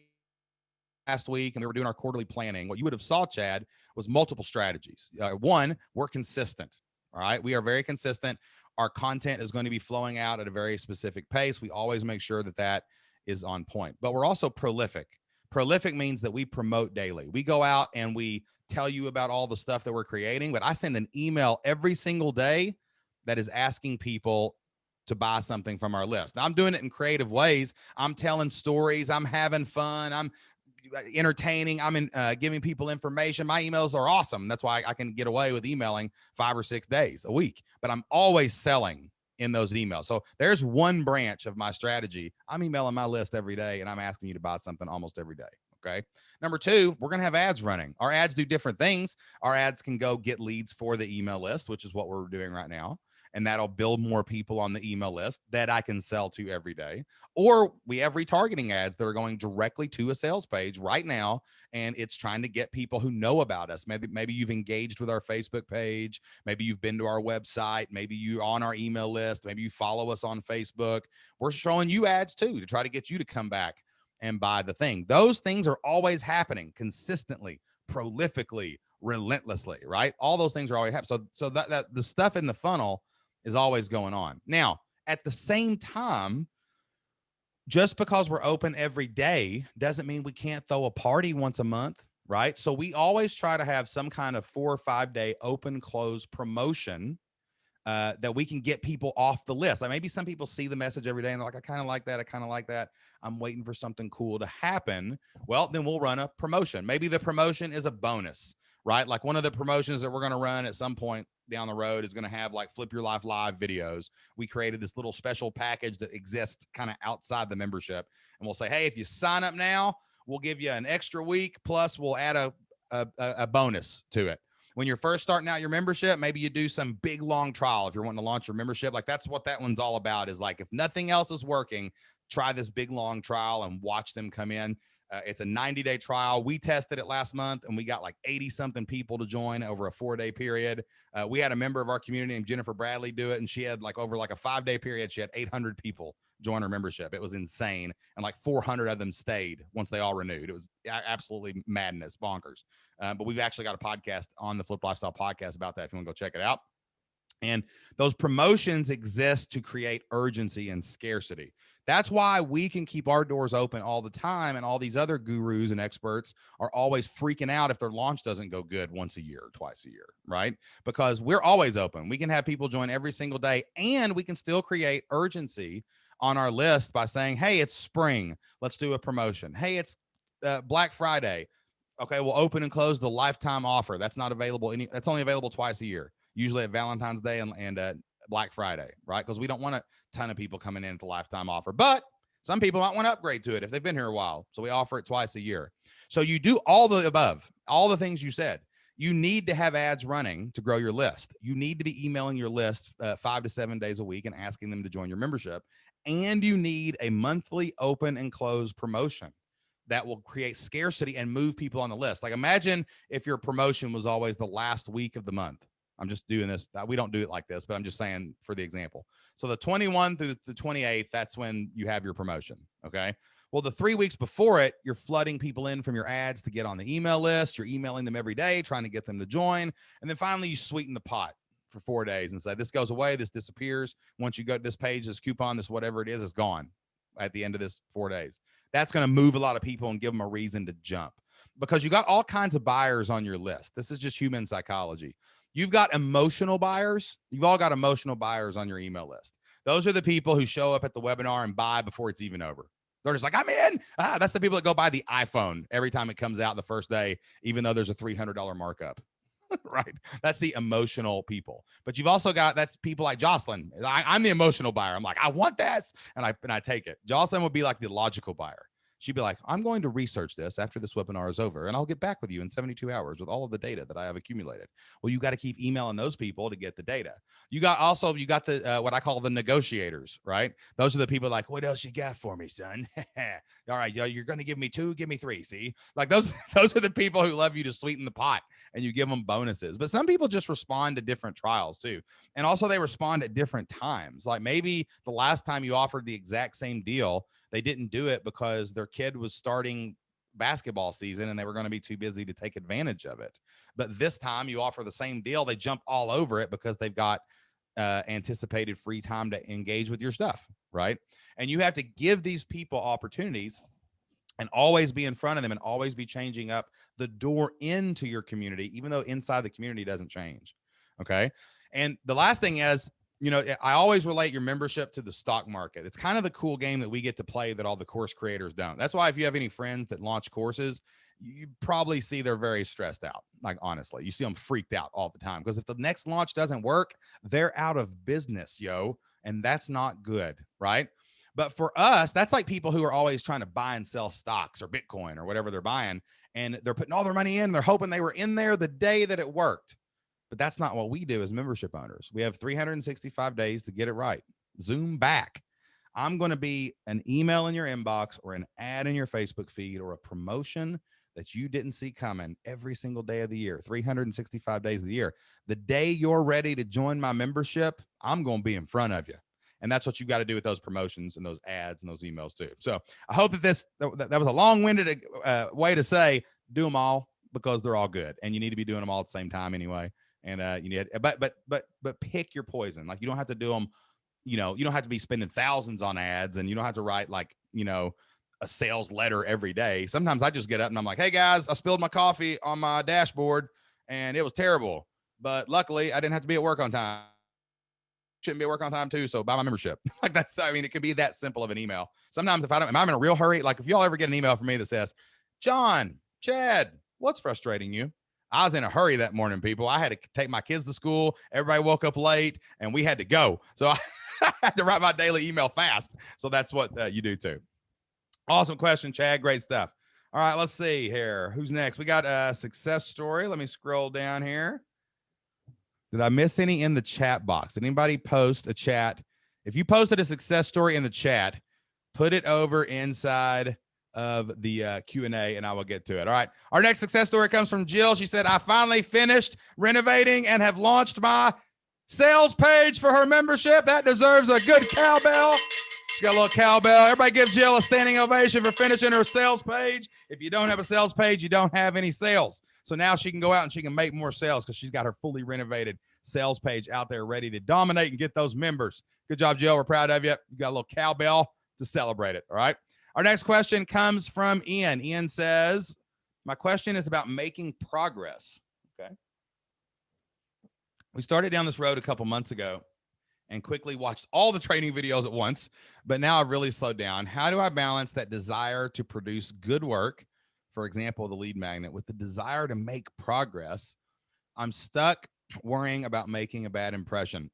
last week and we were doing our quarterly planning, what you would have saw, Chad, was multiple strategies. One, we're consistent. All right. We are very consistent. Our content is going to be flowing out at a very specific pace. We always make sure that that is on point, but we're also prolific. Prolific means that we promote daily. We go out and we tell you about all the stuff that we're creating, but I send an email every single day that is asking people to buy something from our list. Now, I'm doing it in creative ways. I'm telling stories. I'm having fun. I'm entertaining. I'm giving people information. My emails are awesome. That's why I can get away with emailing 5 or 6 days a week, but I'm always selling in those emails. So there's one branch of my strategy. I'm emailing my list every day and I'm asking you to buy something almost every day. Okay. Number two, we're going to have ads running. Our ads do different things. Our ads can go get leads for the email list, which is what we're doing right now. And that'll build more people on the email list that I can sell to every day. Or we have retargeting ads that are going directly to a sales page right now. And it's trying to get people who know about us. Maybe you've engaged with our Facebook page. Maybe you've been to our website. Maybe you're on our email list. Maybe you follow us on Facebook. We're showing you ads too, to try to get you to come back and buy the thing. Those things are always happening consistently, prolifically, relentlessly, right? All those things are always happening. So that the stuff in the funnel is always going on. Now, at the same time, just because we're open every day doesn't mean we can't throw a party once a month, right? So we always try to have some kind of 4 or 5 day open close promotion that we can get people off the list. Like maybe some people see the message every day and they're like, I kind of like that. I kind of like that. I'm waiting for something cool to happen. Well, then we'll run a promotion. Maybe the promotion is a bonus, right? Like one of the promotions that we're going to run at some point down the road is going to have like Flip Your Life Live videos. We created this little special package that exists kind of outside the membership. And we'll say, hey, if you sign up now, we'll give you an extra week. Plus we'll add a bonus to it. When you're first starting out your membership, maybe you do some big long trial. If you're wanting to launch your membership, like that's what that one's all about, is like, if nothing else is working, try this big long trial and watch them come in. It's a 90-day trial. We tested it last month and we got like 80 something people to join over a 4-day period. We had a member of our community named Jennifer Bradley do it. And she had like over like a 5-day period, she had 800 people join her membership. It was insane. And like 400 of them stayed once they all renewed. It was absolutely madness, bonkers. But we've actually got a podcast on the Flip Lifestyle podcast about that if you want to go check it out. And those promotions exist to create urgency and scarcity. That's why we can keep our doors open all the time. And all these other gurus and experts are always freaking out if their launch doesn't go good once a year or twice a year, right? Because we're always open. We can have people join every single day and we can still create urgency on our list by saying, hey, it's spring. Let's do a promotion. Hey, it's Black Friday. Okay, we'll open and close the lifetime offer. That's not available. That's only available twice a year, usually at Valentine's Day and Black Friday, right? Because we don't want a ton of people coming in at the lifetime offer, but some people might want to upgrade to it if they've been here a while. So we offer it twice a year. So you do all the above, all the things you said. You need to have ads running to grow your list. You need to be emailing your list 5 to 7 days a week and asking them to join your membership. And you need a monthly open and close promotion that will create scarcity and move people on the list. Like imagine if your promotion was always the last week of the month. I'm just doing this. We don't do it like this, but I'm just saying for the example. So the 21 through the 28th, that's when you have your promotion. Okay. Well, the 3 weeks before it, you're flooding people in from your ads to get on the email list. You're emailing them every day, trying to get them to join. And then finally you sweeten the pot for 4 days and say, this goes away. This disappears. Once you go to this page, this coupon, this, whatever it is gone at the end of this 4 days. That's going to move a lot of people and give them a reason to jump because you got all kinds of buyers on your list. This is just human psychology. You've got emotional buyers. You've all got emotional buyers on your email list. Those are the people who show up at the webinar and buy before it's even over. They're just like, I'm in. That's the people that go buy the iPhone every time it comes out the first day, even though there's a $300 markup. Right. That's the emotional people. But you've also got, that's people like Jocelyn. I'm the emotional buyer. I'm like, I want this. And I take it. Jocelyn would be like the logical buyer. She'd be like, I'm going to research this after this webinar is over, and I'll get back with you in 72 hours with all of the data that I have accumulated. Well, you got to keep emailing those people to get the data. You got the what I call the negotiators, right? Those are the people like, what else you got for me, son? All right, you're going to give me 2, give me 3. See, like those are the people who love you to sweeten the pot, and you give them bonuses. But some people just respond to different trials too, and also they respond at different times. Like maybe the last time you offered the exact same deal, they didn't do it because their kid was starting basketball season and they were going to be too busy to take advantage of it. But this time you offer the same deal, they jump all over it because they've got anticipated free time to engage with your stuff, right? And you have to give these people opportunities and always be in front of them and always be changing up the door into your community, even though inside the community doesn't change. Okay. And the last thing is, you know, I always relate your membership to the stock market. It's kind of the cool game that we get to play that all the course creators don't. That's why if you have any friends that launch courses, you probably see they're very stressed out. Like, honestly, you see them freaked out all the time because if the next launch doesn't work, they're out of business, yo. And that's not good, right? But for us, that's like people who are always trying to buy and sell stocks or Bitcoin or whatever they're buying. And they're putting all their money in. They're hoping they were in there the day that it worked. But that's not what we do as membership owners. We have 365 days to get it right. Zoom back. I'm going to be an email in your inbox or an ad in your Facebook feed or a promotion that you didn't see coming every single day of the year, 365 days of the year. The day you're ready to join my membership, I'm going to be in front of you. And that's what you got to do with those promotions and those ads and those emails too. So I hope that that was a long-winded way to say do them all because they're all good and you need to be doing them all at the same time anyway. And you need, but pick your poison. Like you don't have to do them, you know, you don't have to be spending thousands on ads and you don't have to write like, you know, a sales letter every day. Sometimes I just get up and I'm like, hey guys, I spilled my coffee on my dashboard and it was terrible, but luckily I didn't have to be at work on time. Shouldn't be at work on time too. So buy my membership. Like that's, I mean, it can be that simple of an email. Sometimes if I'm in a real hurry, like if y'all ever get an email from me that says, John, Chad, what's frustrating you? I was in a hurry that morning, people. I had to take my kids to school. Everybody woke up late and we had to go. So I had to write my daily email fast. So that's what you do too. Awesome question, Chad. Great stuff. All right, let's see here. Who's next? We got a success story. Let me scroll down here. Did I miss any in the chat box? Did anybody post a chat? If you posted a success story in the chat, put it over inside of the Q&A and I will get to it. All right. Our next success story comes from Jill. She said, I finally finished renovating and have launched my sales page for her membership. That deserves a good cowbell. She got a little cowbell. Everybody give Jill a standing ovation for finishing her sales page. If you don't have a sales page, you don't have any sales. So now she can go out and she can make more sales because she's got her fully renovated sales page out there ready to dominate and get those members. Good job, Jill. We're proud of you. You got a little cowbell to celebrate it. All right. Our next question comes from Ian. Ian says, my question is about making progress. Okay. We started down this road a couple months ago and quickly watched all the training videos at once, but now I've really slowed down. How do I balance that desire to produce good work, for example, the lead magnet, with the desire to make progress? I'm stuck worrying about making a bad impression.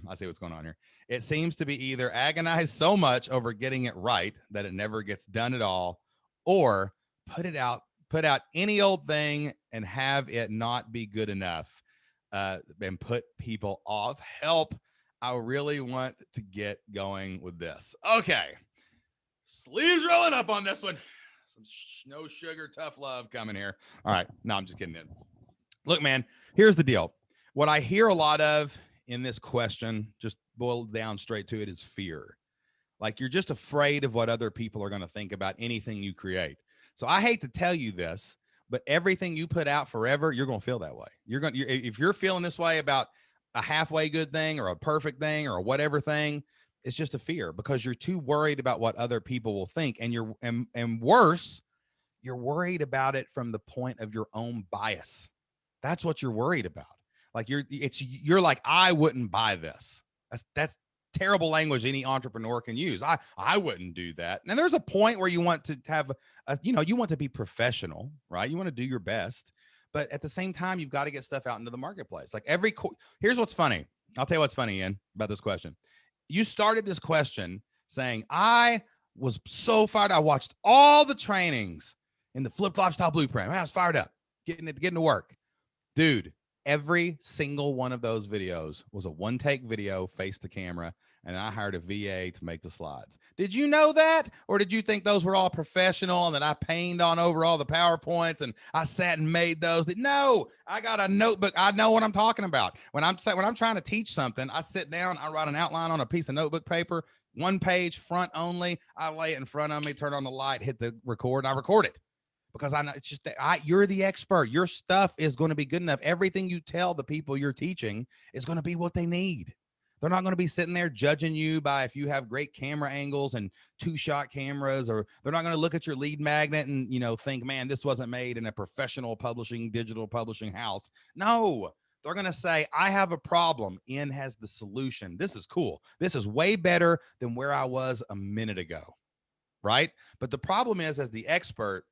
I see what's going on here. It seems to be either agonize so much over getting it right that it never gets done at all, or put out any old thing and have it not be good enough and put people off. Help. I really want to get going with this. Okay. Sleeves rolling up on this one. Some no sugar, tough love coming here. All right. No, I'm just kidding. Look, man, here's the deal. What I hear a lot of in this question, just boiled down straight to it, is fear. Like you're just afraid of what other people are going to think about anything you create. So I hate to tell you this, but everything you put out forever, you're going to feel that way. If you're feeling this way about a halfway good thing or a perfect thing or a whatever thing, it's just a fear because you're too worried about what other people will think. And worse, you're worried about it from the point of your own bias. That's what you're worried about. Like you're like, I wouldn't buy this. That's terrible language any entrepreneur can use. I wouldn't do that. And there's a point where you want to have you want to be professional, right? You want to do your best, but at the same time, you've got to get stuff out into the marketplace. Like here's what's funny. I'll tell you what's funny, Ian, about this question. You started this question saying, I was so fired. I watched all the trainings in the Flip Lifestyle Blueprint. Man, I was fired up, getting to work. Dude, every single one of those videos was a one-take video, face to camera, and I hired a VA to make the slides. Did you know that? Or did you think those were all professional and that I painted on over all the PowerPoints and I sat and made those? No, I got a notebook. I know what I'm talking about. When I'm trying to teach something, I sit down, I write an outline on a piece of notebook paper, one page, front only. I lay it in front of me, turn on the light, hit the record, and I record it. Because I know it's just that you're the expert. Your stuff is going to be good enough. Everything you tell the people you're teaching is going to be what they need. They're not going to be sitting there judging you by if you have great camera angles and 2-shot cameras, or they're not going to look at your lead magnet and, think, man, this wasn't made in a professional digital publishing house. No, they're going to say, I have a problem. N has the solution. This is cool. This is way better than where I was a minute ago. Right. But the problem is, as the expert,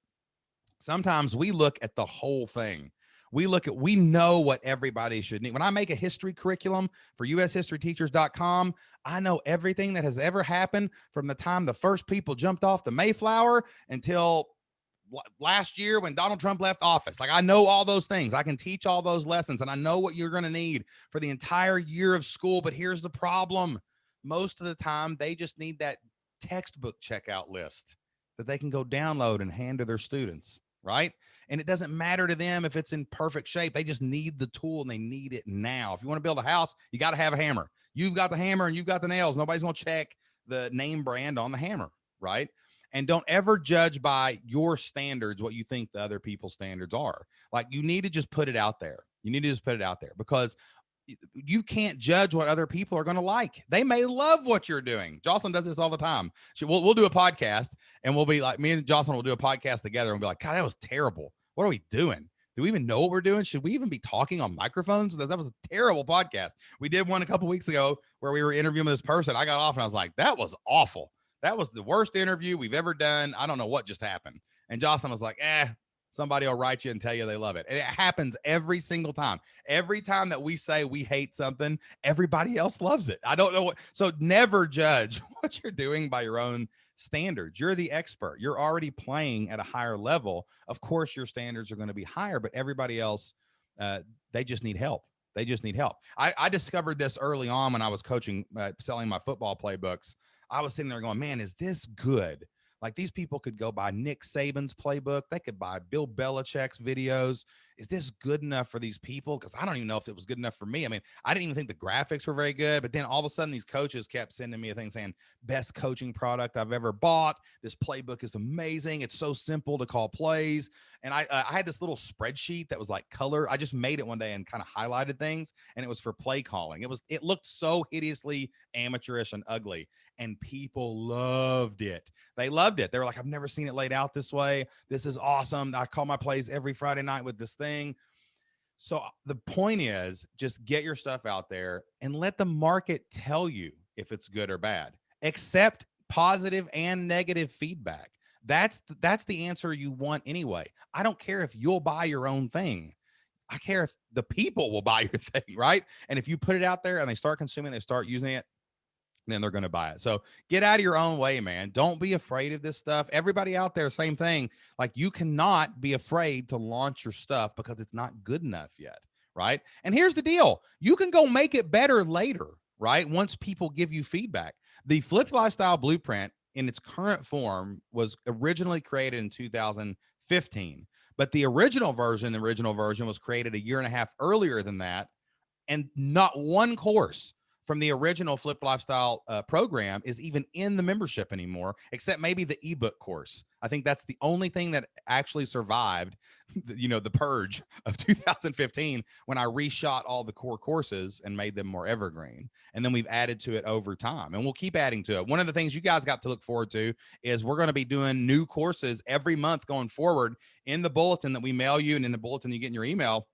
sometimes we look at the whole thing. We know what everybody should need. When I make a history curriculum for ushistoryteachers.com, I know everything that has ever happened from the time the first people jumped off the Mayflower until last year when Donald Trump left office. Like, I know all those things. I can teach all those lessons, and I know what you're going to need for the entire year of school. But here's the problem. Most of the time, they just need that textbook checkout list that they can go download and hand to their students. Right. And it doesn't matter to them if it's in perfect shape. They just need the tool and they need it now. If you want to build a house, you got to have a hammer. You've got the hammer and you've got the nails. Nobody's going to check the name brand on the hammer. Right. And don't ever judge by your standards what you think the other people's standards are. Like, you need to just put it out there. You need to just put it out there, because you can't judge what other people are going to like. They may love what you're doing. Jocelyn does this all the time. We'll do a podcast, and we'll be like, me and Jocelyn will do a podcast together and be like, God, that was terrible. What are we doing? Do we even know what we're doing? Should we even be talking on microphones? That was a terrible podcast. We did one a couple weeks ago where we were interviewing this person. I got off and I was like, that was awful. That was the worst interview we've ever done. I don't know what just happened. And Jocelyn was like, somebody will write you and tell you they love it. And it happens every single time. Every time that we say we hate something, everybody else loves it. I don't know what. So never judge what you're doing by your own standards. You're the expert. You're already playing at a higher level. Of course, your standards are going to be higher, but everybody else, they just need help. They just need help. I discovered this early on when I was coaching, selling my football playbooks. I was sitting there going, man, is this good? Like, these people could go buy Nick Saban's playbook. They could buy Bill Belichick's videos. Is this good enough for these people? Because I don't even know if it was good enough for me. I mean, I didn't even think the graphics were very good. But then all of a sudden, these coaches kept sending me a thing saying, best coaching product I've ever bought. This playbook is amazing. It's so simple to call plays. And I had this little spreadsheet that was like color. I just made it one day and kind of highlighted things. And it was for play calling. It looked so hideously amateurish and ugly. And people loved it. They loved it. They were like, I've never seen it laid out this way. This is awesome. I call my plays every Friday night with this thing. So the point is, just get your stuff out there and let the market tell you if it's good or bad. Accept positive and negative feedback. That's the answer you want anyway. I don't care if you'll buy your own thing. I care if the people will buy your thing, right? And if you put it out there and they start consuming, they start using it, then they're going to buy it. So get out of your own way, man. Don't be afraid of this stuff. Everybody out there, same thing. Like, you cannot be afraid to launch your stuff because it's not good enough yet, right? And here's the deal. You can go make it better later, right? Once people give you feedback. The Flipped Lifestyle Blueprint in its current form was originally created in 2015, but the original version was created a year and a half earlier than that. And not one course from the original Flip Lifestyle program is even in the membership anymore, except maybe the ebook course. I think that's the only thing that actually survived, the purge of 2015, when I reshot all the core courses and made them more evergreen. And then we've added to it over time, and we'll keep adding to it. One of the things you guys got to look forward to is we're going to be doing new courses every month going forward in the bulletin that we mail you, and in the bulletin you get in your email.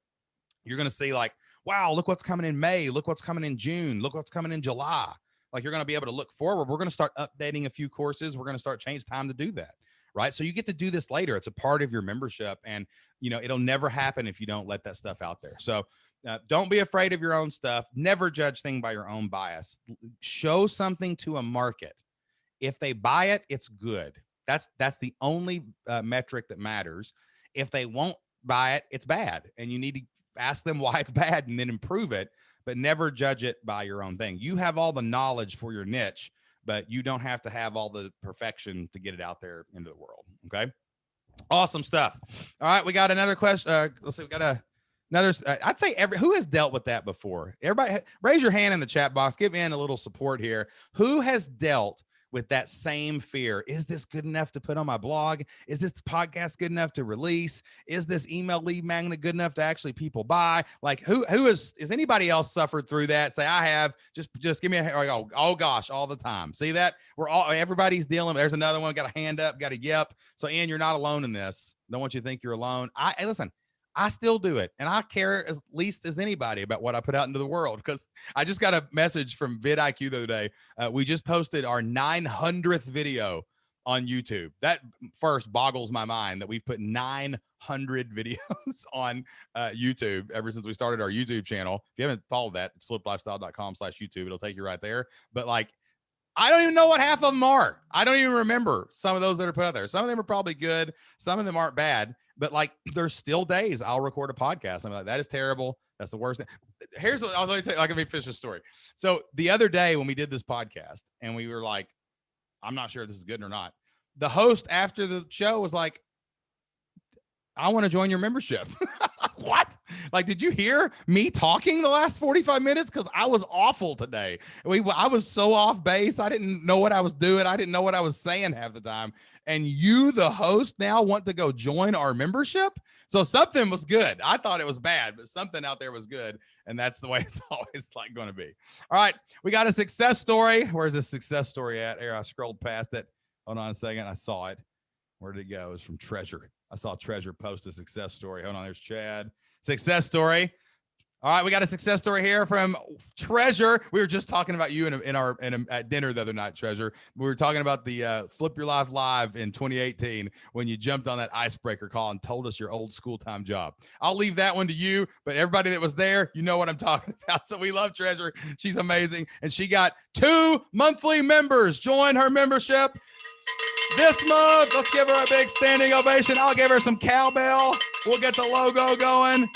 You're going to see, like, wow, look what's coming in May. Look what's coming in June. Look what's coming in July. Like, you're going to be able to look forward. We're going to start updating a few courses. We're going to start change time to do that. Right. So you get to do this later. It's a part of your membership, and, it'll never happen if you don't let that stuff out there. So don't be afraid of your own stuff. Never judge things by your own bias. Show something to a market If they buy it, it's good. That's the only metric that matters. If they won't buy it, it's bad. And you need to ask them why it's bad and then improve it, but never judge it by your own thing. You have all the knowledge for your niche, but you don't have to have all the perfection to get it out there into the world. Okay. Awesome stuff. All right. We got another question. Let's see. We got another, I'd say who has dealt with that before? Everybody raise your hand in the chat box. Give in a little support here. Who has dealt with that same fear? Is this good enough to put on my blog? Is this podcast good enough to release? Is this email lead magnet good enough to actually people buy? Like who is anybody else suffered through that? Say I have. Just give me a oh gosh, all the time. See that? Everybody's dealing. There's another one got a hand up, got a yep. So Ian, you're not alone in this. Don't want you to think you're alone. Listen. I still do it. And I care as least as anybody about what I put out into the world, because I just got a message from vidIQ the other day. We just posted our 900th video on YouTube. That first boggles my mind that we've put 900 videos on YouTube ever since we started our YouTube channel. If you haven't followed that, it's flippedlifestyle.com/YouTube. It'll take you right there. But like, I don't even know what half of them are. I don't even remember some of those that are put out there. Some of them are probably good. Some of them aren't bad, but like there's still days I'll record a podcast. I'm like, that is terrible. That's the worst thing. Here's what I'll let me tell you. Let me finish the story. So the other day when we did this podcast and we were like, I'm not sure if this is good or not. The host after the show was like, I want to join your membership. What? Like, did you hear me talking the last 45 minutes? Because I was awful today. I was so off base. I didn't know what I was doing. I didn't know what I was saying half the time. And you, the host, now want to go join our membership? So something was good. I thought it was bad, but something out there was good. And that's the way it's always like going to be. All right. We got a success story. Where's this success story at? Here, I scrolled past it. Hold on a second. I saw it. Where did it go? It was from Treasure. I saw Treasure post a success story. Hold on, there's Chad. Success story. All right, we got a success story here from Treasure. We were just talking about you at dinner the other night, Treasure. We were talking about the Flip Your Life Live in 2018 when you jumped on that icebreaker call and told us your old school-time job. I'll leave that one to you, but everybody that was there, you know what I'm talking about. So we love Treasure. She's amazing, and she got 2 monthly members join her membership this month. Let's give her a big standing ovation. I'll give her some cowbell. We'll get the logo going.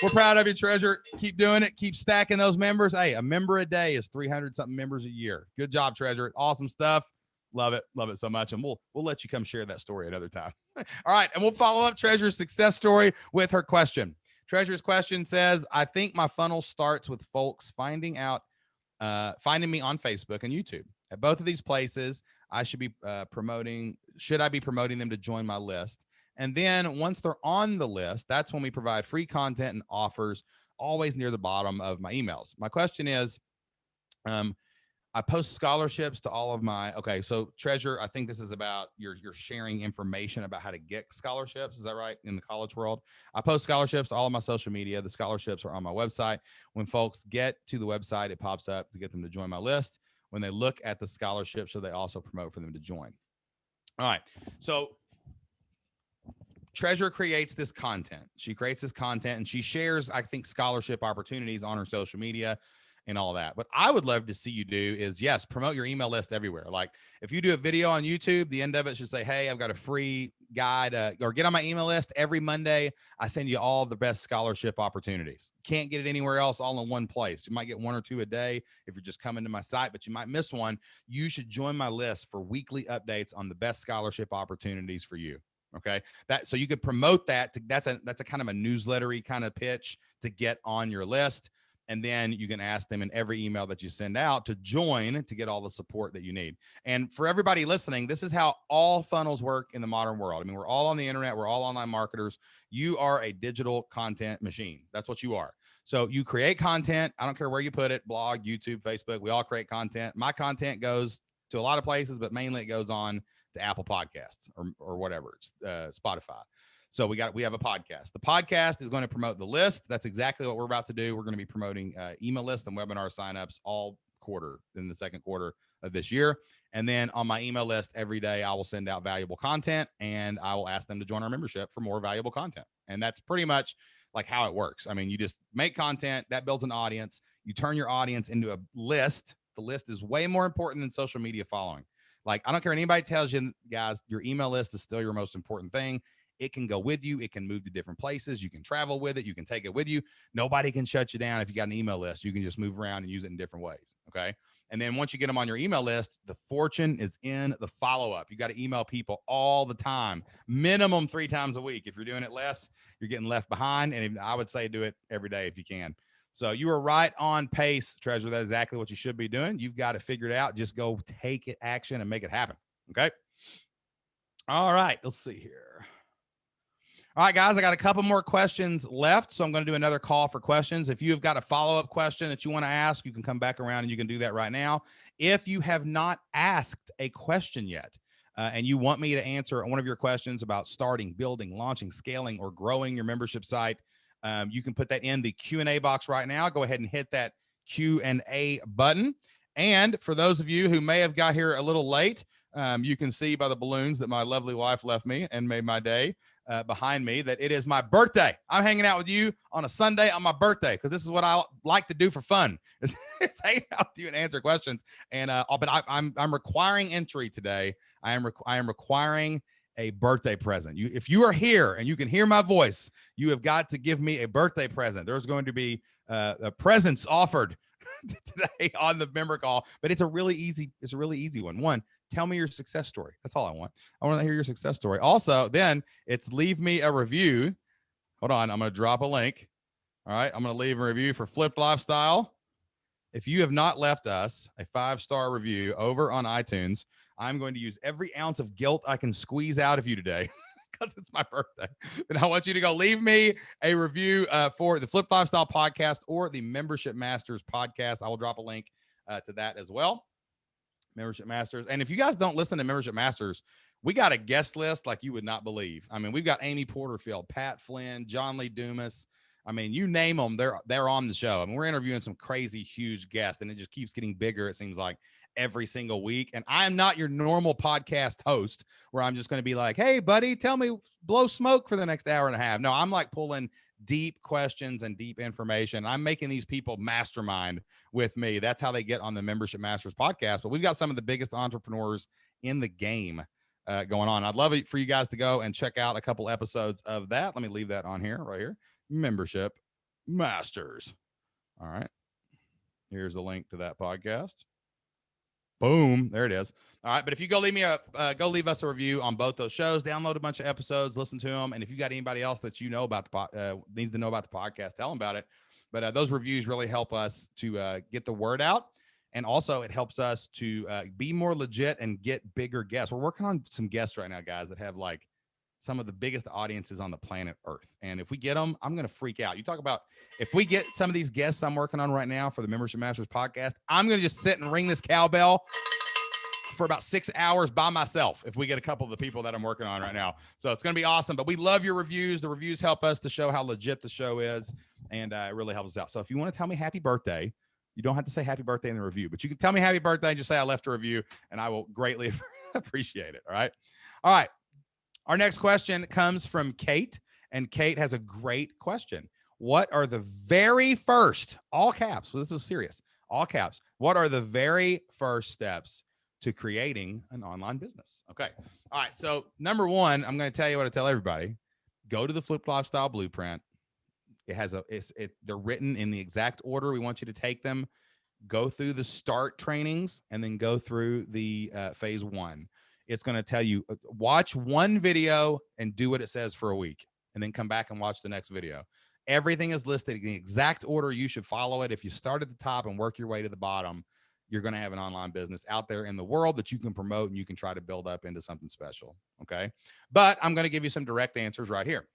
We're proud of you, Treasure. Keep doing it. Keep stacking those members. Hey, a member a day is 300 something members a year. Good job, Treasure. Awesome stuff. Love it. Love it so much. And we'll let you come share that story another time. All right. And we'll follow up Treasure's success story with her question. Treasure's question says, I think my funnel starts with folks finding me on Facebook and YouTube. At both of these places, I should be promoting them to join my list? And then once they're on the list, that's when we provide free content and offers, always near the bottom of my emails. My question is, I post scholarships to all of my, okay, so Treasure, I think this is about you're sharing information about how to get scholarships. Is that right? In the college world, I post scholarships to all of my social media. The scholarships are on my website. When folks get to the website, it pops up to get them to join my list. When they look at the scholarship, so they also promote for them to join. All right. So Treasure creates this content. She creates this content and she shares, I think, scholarship opportunities on her social media and all that. What I would love to see you do is, yes, promote your email list everywhere. Like if you do a video on YouTube, the end of it should say, hey, I've got a free guide or get on my email list. Every Monday, I send you all the best scholarship opportunities. Can't get it anywhere else, all in one place. You might get 1 or 2 a day if you're just coming to my site, but you might miss one. You should join my list for weekly updates on the best scholarship opportunities for you. Okay. So you could promote that. That's a kind of a newslettery kind of pitch to get on your list. And then you can ask them in every email that you send out to join to get all the support that you need. And for everybody listening, this is how all funnels work in the modern world. I mean, we're all on the internet. We're all online marketers. You are a digital content machine. That's what you are. So you create content. I don't care where you put it, blog, YouTube, Facebook. We all create content. My content goes to a lot of places, but mainly it goes on to Apple Podcasts or whatever, Spotify. So we have a podcast. The podcast is going to promote the list. That's exactly what we're about to do. We're going to be promoting email lists and webinar signups all quarter in the second quarter of this year. And then on my email list every day, I will send out valuable content and I will ask them to join our membership for more valuable content. And that's pretty much like how it works. I mean, you just make content that builds an audience. You turn your audience into a list. The list is way more important than social media following. Like, I don't care what anybody tells you, guys, your email list is still your most important thing. It can go with you. It can move to different places. You can travel with it. You can take it with you. Nobody can shut you down if you got an email list. You can just move around and use it in different ways. Okay. And then once you get them on your email list, the fortune is in the follow-up. You got to email people all the time, minimum 3 times a week. If you're doing it less, you're getting left behind. And I would say do it every day if you can. So you are right on pace, Treasure. That's exactly what you should be doing. You've got to figure it out. Just go take it action and make it happen. Okay. All right. Let's see here. All right, guys, I got a couple more questions left, so I'm going to do another call for questions. If you have got a follow-up question that you want to ask, you can come back around and you can do that right now. If you have not asked a question yet, and you want me to answer one of your questions about starting, building, launching, scaling, or growing your membership site, you can put that in the Q&A box right now. Go ahead and hit that Q&A button. And for those of you who may have got here a little late, you can see by the balloons that my lovely wife left me and made my day behind me that it is my birthday. I'm hanging out with you on a Sunday on my birthday because this is what I like to do for fun. It's hanging out with you and answer questions. And but I'm requiring entry today. I am requiring a birthday present. If you are here and you can hear my voice, you have got to give me a birthday present. There's going to be presents offered today on the member call, but it's a really easy one. Tell me your success story. That's all I want. I want to hear your success story. Also, then it's leave me a review. Hold on. I'm going to drop a link. All right. I'm going to leave a review for Flipped Lifestyle. If you have not left us a 5-star review over on iTunes, I'm going to use every ounce of guilt I can squeeze out of you today because it's my birthday. And I want you to go leave me a review for the Flipped Lifestyle podcast or the Membership Masters podcast. I will drop a link to that as well. Membership Masters. And if you guys don't listen to Membership Masters, we got a guest list like you would not believe. I mean, we've got Amy Porterfield, Pat Flynn, John Lee Dumas. I mean, you name them, they're on the show. I mean, we're interviewing some crazy, huge guests, and it just keeps getting bigger, it seems like, every single week. And I'm not your normal podcast host where I'm just going to be like, hey, buddy, tell me, blow smoke for the next hour and a half. No, I'm like pulling deep questions and deep information. I'm making these people mastermind with me. That's how they get on the Membership Masters podcast. But we've got some of the biggest entrepreneurs in the game going on. I'd love it for you guys to go and check out a couple episodes of that. Let me leave that on here, right here. Membership Masters. All right. Here's a link to that podcast. Boom. There it is. All right. But if you go leave us a review on both those shows, download a bunch of episodes, listen to them. And if you got anybody else that you know about needs to know about the podcast, tell them about it. But those reviews really help us to get the word out. And also it helps us to be more legit and get bigger guests. We're working on some guests right now, guys, that have like some of the biggest audiences on the planet Earth. And if we get them, I'm going to freak out. You talk about if we get some of these guests I'm working on right now for the Membership Masters podcast, I'm going to just sit and ring this cowbell for about 6 hours by myself if we get a couple of the people that I'm working on right now. So it's going to be awesome. But we love your reviews. The reviews help us to show how legit the show is, and it really helps us out. So if you want to tell me happy birthday, you don't have to say happy birthday in the review, but you can tell me happy birthday and just say I left a review, and I will greatly appreciate it. All right. All right. Our next question comes from Kate, and Kate has a great question. What are the very first, all caps, so this is serious, all caps, what are the very first steps to creating an online business? Okay. All right. So number one, I'm going to tell you what I tell everybody. Go to the Flipped Lifestyle Blueprint. It has they're written in the exact order we want you to take them. Go through the start trainings and then go through the phase 1. It's going to tell you, watch one video and do what it says for a week, and then come back and watch the next video. Everything is listed in the exact order. You should follow it. If you start at the top and work your way to the bottom, you're going to have an online business out there in the world that you can promote and you can try to build up into something special. Okay. But I'm going to give you some direct answers right here.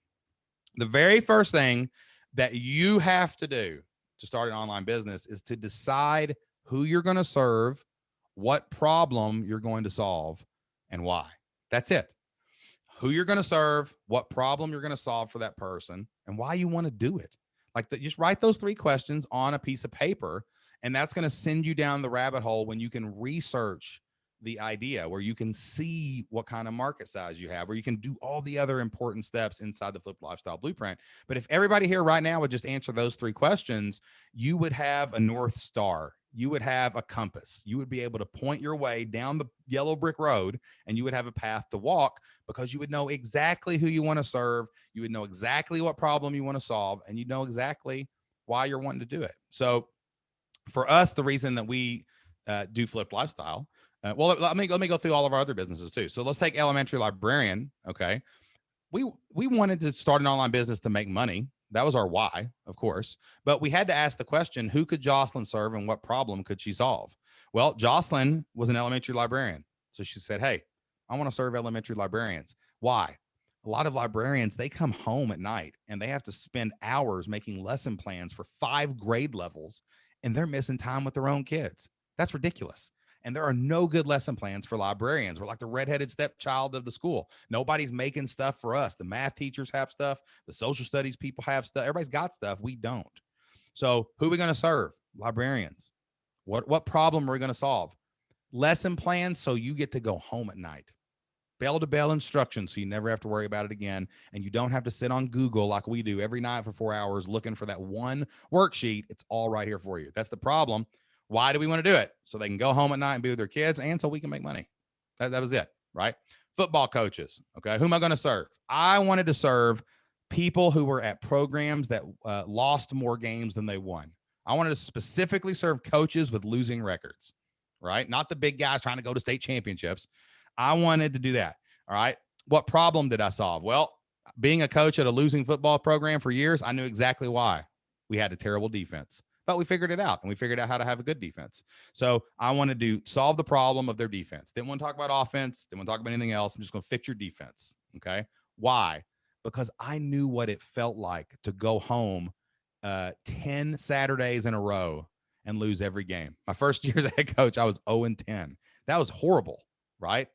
The very first thing that you have to do to start an online business is to decide who you're going to serve, what problem you're going to solve, and why. That's it. Who you're going to serve, what problem you're going to solve for that person, and why you want to do it. Like just write those 3 questions on a piece of paper, and that's going to send you down the rabbit hole when you can research the idea, where you can see what kind of market size you have, where you can do all the other important steps inside the Flipped Lifestyle Blueprint. But if everybody here right now would just answer those 3 questions, you would have a North Star. you would have a compass. You would be able to point your way down the yellow brick road, and you would have a path to walk, because you would know exactly who you want to serve. You would know exactly what problem you want to solve, and you know exactly why you're wanting to do it. So for us, the reason that we do Flipped Lifestyle, well, let me go through all of our other businesses too. So let's take Elementary Librarian. Okay. We wanted to start an online business to make money. That was our why, of course. But we had to ask the question, who could Jocelyn serve and what problem could she solve? Well, Jocelyn was an elementary librarian. So she said, hey, I want to serve elementary librarians. Why? A lot of librarians, they come home at night and they have to spend hours making lesson plans for 5 grade levels, and they're missing time with their own kids. That's ridiculous. And there are no good lesson plans for librarians. We're like the redheaded stepchild of the school. Nobody's making stuff for us. The math teachers have stuff. The social studies people have stuff. Everybody's got stuff. We don't. So who are we going to serve? Librarians. What problem are we going to solve? Lesson plans so you get to go home at night. Bell to bell instructions so you never have to worry about it again. And you don't have to sit on Google like we do every night for 4 hours looking for that one worksheet. It's all right here for you. That's the problem. Why do we want to do it? So they can go home at night and be with their kids, and so we can make money. That was it, right? Football coaches. Okay. Who am I going to serve? I wanted to serve people who were at programs that lost more games than they won. I wanted to specifically serve coaches with losing records, right? Not the big guys trying to go to state championships. I wanted to do that. All right. What problem did I solve? Well, being a coach at a losing football program for years, I knew exactly why. We had a terrible defense, but we figured it out, and we figured out how to have a good defense. So I wanted to solve the problem of their defense. Didn't want to talk about offense. Didn't want to talk about anything else. I'm just going to fix your defense. Okay. Why? Because I knew what it felt like to go home 10 Saturdays in a row and lose every game. My first year as a head coach, I was 0-10. That was horrible, right?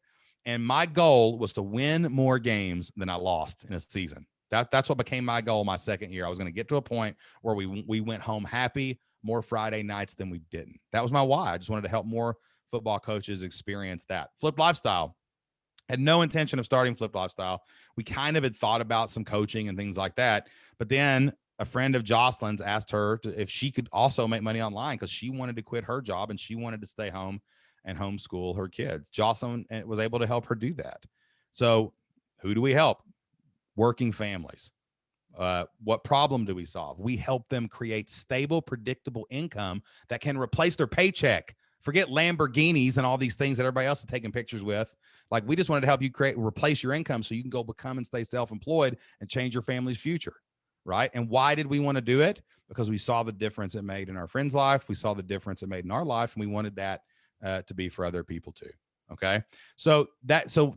And my goal was to win more games than I lost in a season. That's what became my goal my second year. I was going to get to a point where we went home happy more Friday nights than we didn't. That was my why. I just wanted to help more football coaches experience that. Flipped Lifestyle. Had no intention of starting Flipped Lifestyle. We kind of had thought about some coaching and things like that. But then a friend of Jocelyn's asked her if she could also make money online, because she wanted to quit her job and she wanted to stay home and homeschool her kids. Jocelyn was able to help her do that. So who do we help? Working families. What problem do we solve? We help them create stable, predictable income that can replace their paycheck. Forget Lamborghinis and all these things that everybody else is taking pictures with. Like, we just wanted to help you replace your income so you can go become and stay self-employed and change your family's future, right? And why did we want to do it? Because we saw the difference it made in our friend's life. We saw the difference it made in our life, and we wanted that to be for other people too. Okay. So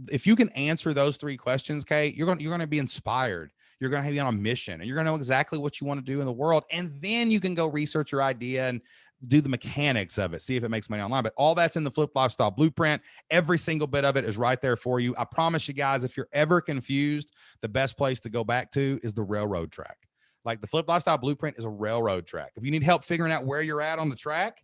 if you can answer those 3 questions, Kate, you're going to be inspired. You're going to be on a mission, and you're going to know exactly what you want to do in the world. And then you can go research your idea and do the mechanics of it, see if it makes money online. But all that's in the Flipped Lifestyle Blueprint. Every single bit of it is right there for you. I promise you guys, if you're ever confused, the best place to go back to is the railroad track. Like, the Flipped Lifestyle Blueprint is a railroad track. If you need help figuring out where you're at on the track,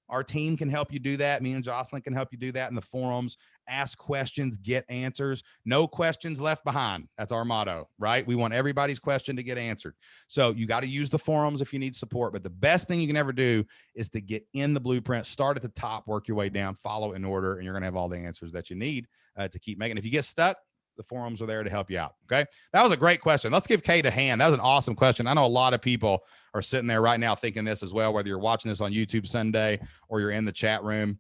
our team can help you do that. Me and Jocelyn can help you do that in the forums. Ask questions, get answers. No questions left behind. That's our motto, right? We want everybody's question to get answered. So you got to use the forums if you need support. But the best thing you can ever do is to get in the blueprint, start at the top, work your way down, follow in order, and you're going to have all the answers that you need to keep making. If you get stuck, the forums are there to help you out. Okay. That was a great question. Let's give Kate a hand. That was an awesome question. I know a lot of people are sitting there right now thinking this as well, whether you're watching this on YouTube Sunday or you're in the chat room.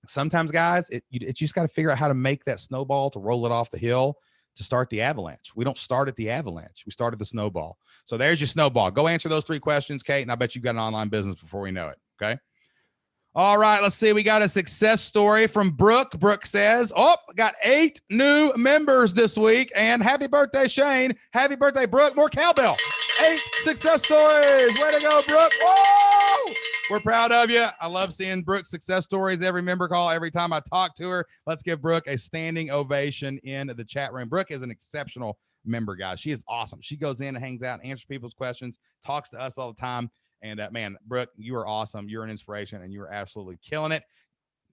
Sometimes, guys, you just got to figure out how to make that snowball to roll it off the hill to start the avalanche. We don't start at the avalanche. We start at the snowball. So there's your snowball. Go answer those 3 questions, Kate, and I bet you've got an online business before we know it. Okay. All right, let's see. We got a success story from Brooke. Brooke says, got 8 new members this week. And happy birthday, Shane. Happy birthday, Brooke. More cowbell. 8 success stories. Way to go, Brooke. Whoa! We're proud of you. I love seeing Brooke's success stories every member call, every time I talk to her. Let's give Brooke a standing ovation in the chat room. Brooke is an exceptional member, guys. She is awesome. She goes in and hangs out, answers people's questions, talks to us all the time. And man, Brooke, you are awesome. You're an inspiration, and you are absolutely killing it.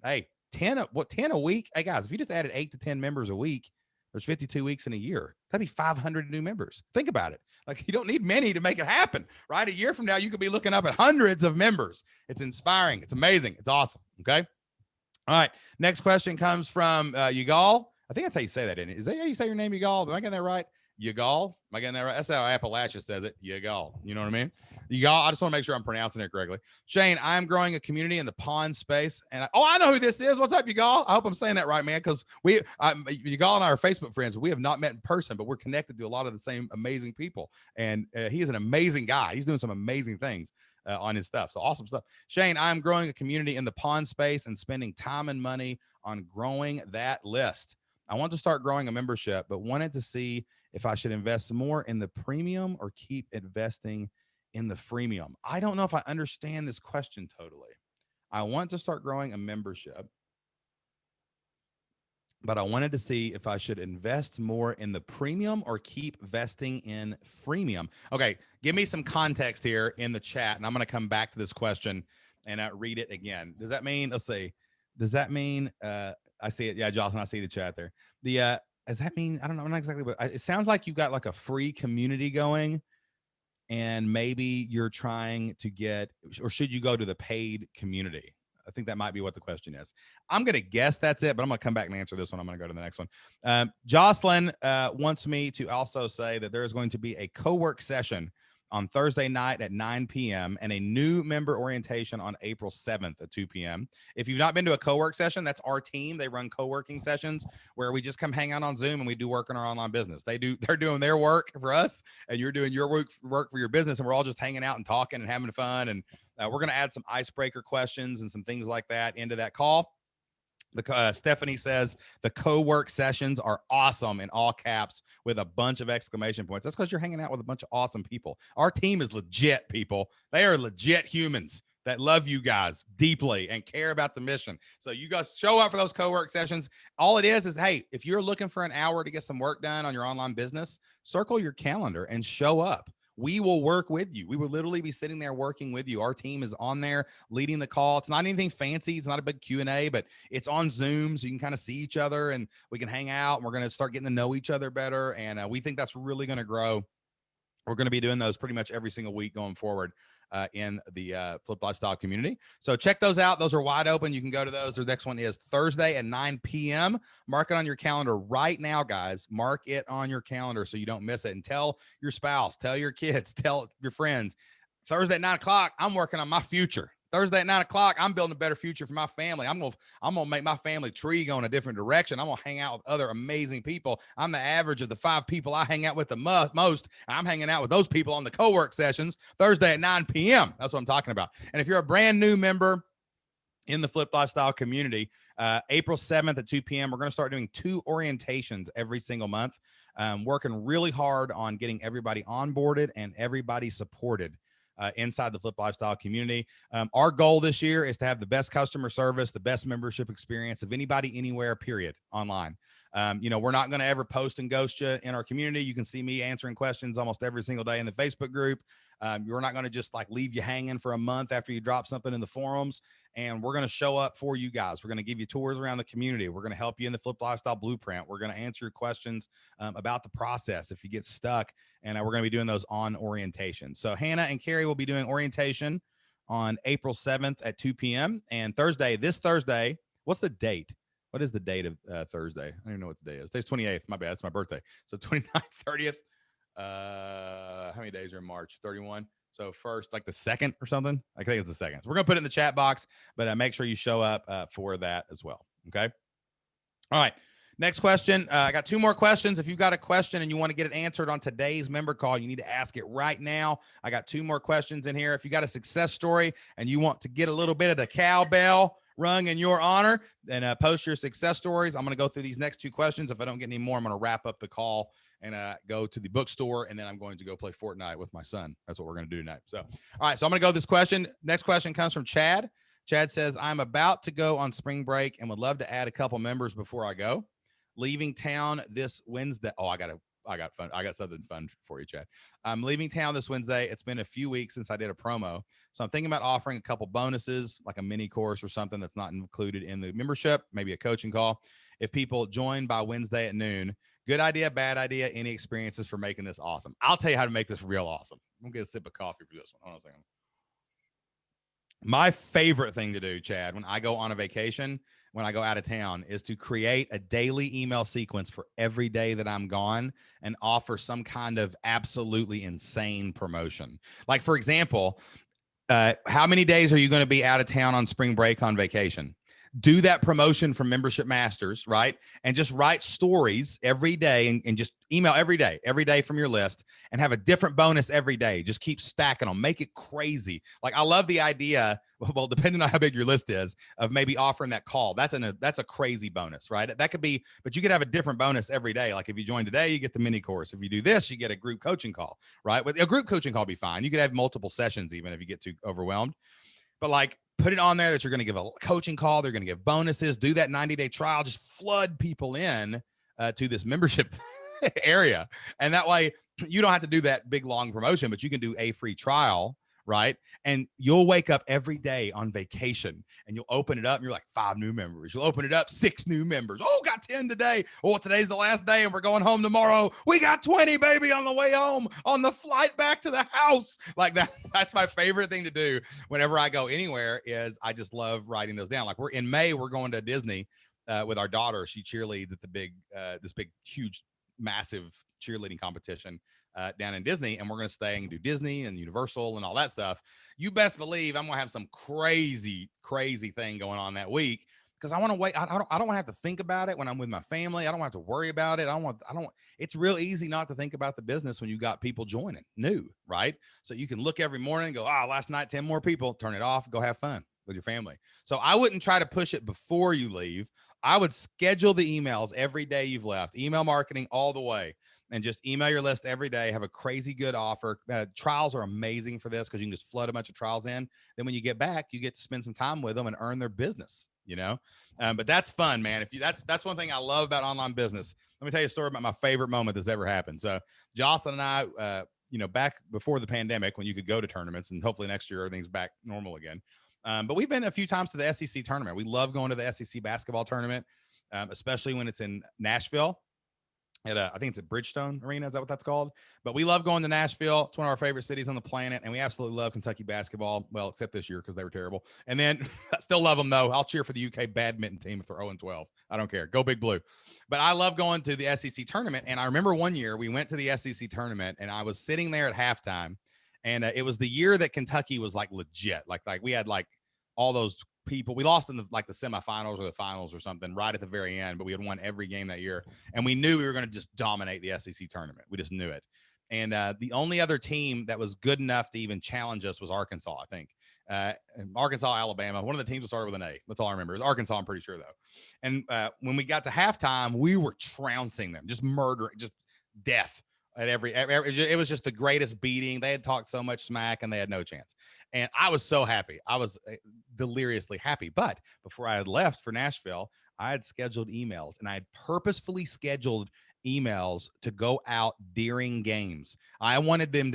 Hey, 10 a week. Hey, guys, if you just added 8 to 10 members a week, There's 52 weeks in a year. That'd be 500 new members. Think about it. Like, you don't need many to make it happen, right? A year from now, you could be looking up at hundreds of members. It's inspiring. It's amazing. It's awesome. Okay. All right. Next question comes from Yugal. I think that's how you say that, isn't it? Is that how you say your name, Yugal? Am I getting that right? Yugal? Am I getting that right? That's how Appalachia says it. Yugal. You know what I mean? Yugal. I just want to make sure I'm pronouncing it correctly. Shane, I'm growing a community in the pond space. And I know who this is. What's up, Yugal? I hope I'm saying that right, man, because Yugal and I are Facebook friends. We have not met in person, but we're connected to a lot of the same amazing people. And he is an amazing guy. He's doing some amazing things on his stuff. So awesome stuff. Shane, I'm growing a community in the pond space and spending time and money on growing that list. I want to start growing a membership, but wanted to see if I should invest more in the premium or keep investing in the freemium. I don't know if I understand this question totally. I want to start growing a membership, but I wanted to see if I should invest more in the premium or keep investing in freemium. Okay, give me some context here in the chat, and I'm going to come back to this question and read it again. Does that mean, let's see, does that mean, I see it. Yeah, Jocelyn, I see the chat there. Does that mean, I don't know, not exactly, but it sounds like you've got like a free community going, and maybe you're trying to get, or should you go to the paid community? I think that might be what the question is. I'm going to guess that's it, but I'm going to come back and answer this one. I'm going to go to the next one. Jocelyn wants me to also say that there is going to be a co-work session on Thursday night at 9 p.m. and a new member orientation on April 7th at 2 p.m. If you've not been to a co-work session, that's our team. They run co-working sessions where we just come hang out on Zoom and we do work in our online business. They're doing their work for us, and you're doing your work for your business, and we're all just hanging out and talking and having fun. And we're going to add some icebreaker questions and some things like that into that call. Stephanie says the co-work sessions are awesome in all caps with a bunch of exclamation points. That's because you're hanging out with a bunch of awesome people. Our team is legit, people. They are legit humans that love you guys deeply and care about the mission. So you guys show up for those co-work sessions. All it is, hey, if you're looking for an hour to get some work done on your online business, circle your calendar and show up. We will work with you. We will literally be sitting there working with you. Our team is on there leading the call. It's not anything fancy. It's not a big Q&A, but it's on Zoom, so you can kind of see each other and we can hang out, and we're going to start getting to know each other better. And we think that's really going to grow. We're going to be doing those pretty much every single week going forward in the Flip Lifestyle community. So check those out. Those are wide open. You can go to those. The next one is Thursday at 9 p.m. Mark it on your calendar right now, guys. Mark it on your calendar so you don't miss it. And tell your spouse, tell your kids, tell your friends. Thursday at 9 o'clock, I'm working on my future. Thursday at 9 o'clock, I'm building a better future for my family. I'm gonna make my family tree go in a different direction. I'm gonna hang out with other amazing people. I'm the average of the 5 people I hang out with the most. And I'm hanging out with those people on the co-work sessions Thursday at 9 p.m. That's what I'm talking about. And if you're a brand new member in the Flip Lifestyle community, April 7th at 2 p.m., we're going to start doing 2 orientations every single month, working really hard on getting everybody onboarded and everybody supported inside the Flip Lifestyle community. Our goal this year is to have the best customer service, the best membership experience of anybody, anywhere, period, online. We're not going to ever post and ghost you in our community. You can see me answering questions almost every single day in the Facebook group. We're not going to just like leave you hanging for a month after you drop something in the forums. And we're going to show up for you guys. We're going to give you tours around the community. We're going to help you in the Flip Lifestyle Blueprint. We're going to answer your questions about the process if you get stuck. And we're going to be doing those on orientation. So Hannah and Carrie will be doing orientation on April 7th at 2 p.m. And this Thursday, what's the date? What is the date of Thursday? I don't even know what the day is. Today's 28th. My bad. It's my birthday. So 29th, 30th. How many days are in March? 31. So first, like the 2nd or something. I think it's the 2nd. So we're going to put it in the chat box, but make sure you show up for that as well. Okay. All right. Next question. I got 2 more questions. If you've got a question and you want to get it answered on today's member call, you need to ask it right now. I got 2 more questions in here. If you got a success story and you want to get a little bit of the cowbell rung in your honor, then post your success stories. I'm going to go through these next 2 questions. If I don't get any more, I'm going to wrap up the call and go to the bookstore, and then I'm going to go play Fortnite with my son. That's what we're going to do tonight. So, all right. So I'm going to go this question. Next question comes from Chad. Chad says, I'm about to go on spring break and would love to add a couple members before I go. Leaving town this Wednesday. Oh, I got fun. I got something fun for you, Chad. I'm leaving town this Wednesday. It's been a few weeks since I did a promo. So I'm thinking about offering a couple bonuses, like a mini course or something that's not included in the membership, maybe a coaching call. If people join by Wednesday at noon, Good idea, bad idea, any experiences for making this awesome? I'll tell you how to make this real awesome. I'm going to get a sip of coffee for this one. Hold on a second. My favorite thing to do, Chad, when I go on a vacation, when I go out of town, is to create a daily email sequence for every day that I'm gone and offer some kind of absolutely insane promotion. Like, for example, how many days are you going to be out of town on spring break on vacation? Do that promotion from Membership Masters, right? And just write stories every day and just email every day from your list and have a different bonus every day. Just keep stacking them. Make it crazy. Like, I love the idea, well, depending on how big your list is, of maybe offering that call. That's a crazy bonus, right? That could be, but you could have a different bonus every day. Like, if you join today, you get the mini course. If you do this, you get a group coaching call, right? With a group coaching call be fine. You could have multiple sessions even if you get too overwhelmed. But like, put it on there that you're going to give a coaching call. They're going to give bonuses. Do that 90-day trial. Just flood people in to this membership area. And that way you don't have to do that big, long promotion, but you can do a free trial, right? And you'll wake up every day on vacation and you'll open it up and you're like 5 new members. You'll open it up, 6 new members. Oh, got 10 today. Oh, today's the last day and we're going home tomorrow. We got 20, baby, on the way home, on the flight back to the house. Like that. That's my favorite thing to do whenever I go anywhere. Is I just love writing those down. Like, we're in May, we're going to Disney with our daughter. She cheerleads at the big, this big, huge, massive cheerleading competition down in Disney, and we're going to stay and do Disney and Universal and all that stuff. You best believe I'm going to have some crazy thing going on that week, because I want to wait. I don't want to have to think about it when I'm with my family. I don't have to worry about it. It's real easy not to think about the business when you got people joining new, right? So you can look every morning and go, last night, 10 more people, turn it off, go have fun with your family. So I wouldn't try to push it before you leave. I would schedule the emails every day you've left, email marketing all the way, and just email your list every day. Have a crazy good offer. Trials are amazing for this because you can just flood a bunch of trials in. Then when you get back, you get to spend some time with them and earn their business, but that's fun, man. That's one thing I love about online business. Let me tell you a story about my favorite moment that's ever happened. So Jocelyn and I, back before the pandemic, when you could go to tournaments, and hopefully next year everything's back normal again. But we've been a few times to the SEC tournament. We love going to the SEC basketball tournament, especially when it's in Nashville. I think it's at Bridgestone Arena. Is that what that's called? But we love going to Nashville. It's one of our favorite cities on the planet. And we absolutely love Kentucky basketball. Well, except this year because they were terrible. And then I still love them, though. I'll cheer for the UK badminton team if they're 0-12. I don't care. Go Big Blue. But I love going to the SEC tournament. And I remember one year we went to the SEC tournament and I was sitting there at halftime. And it was the year that Kentucky was like legit. Like we had like all those people. We lost in the semifinals or the finals or something right at the very end, but we had won every game that year. And we knew we were going to just dominate the SEC tournament. We just knew it. And the only other team that was good enough to even challenge us was Arkansas, I think. Arkansas, Alabama, one of the teams that started with an A. That's all I remember. It was Arkansas, I'm pretty sure, though. And when we got to halftime, we were trouncing them, just murdering, just death. It was just the greatest beating. They had talked so much smack and they had no chance. And I was so happy. I was deliriously happy. But before I had left for Nashville, I had scheduled emails, and I had purposefully scheduled emails to go out during games. I wanted them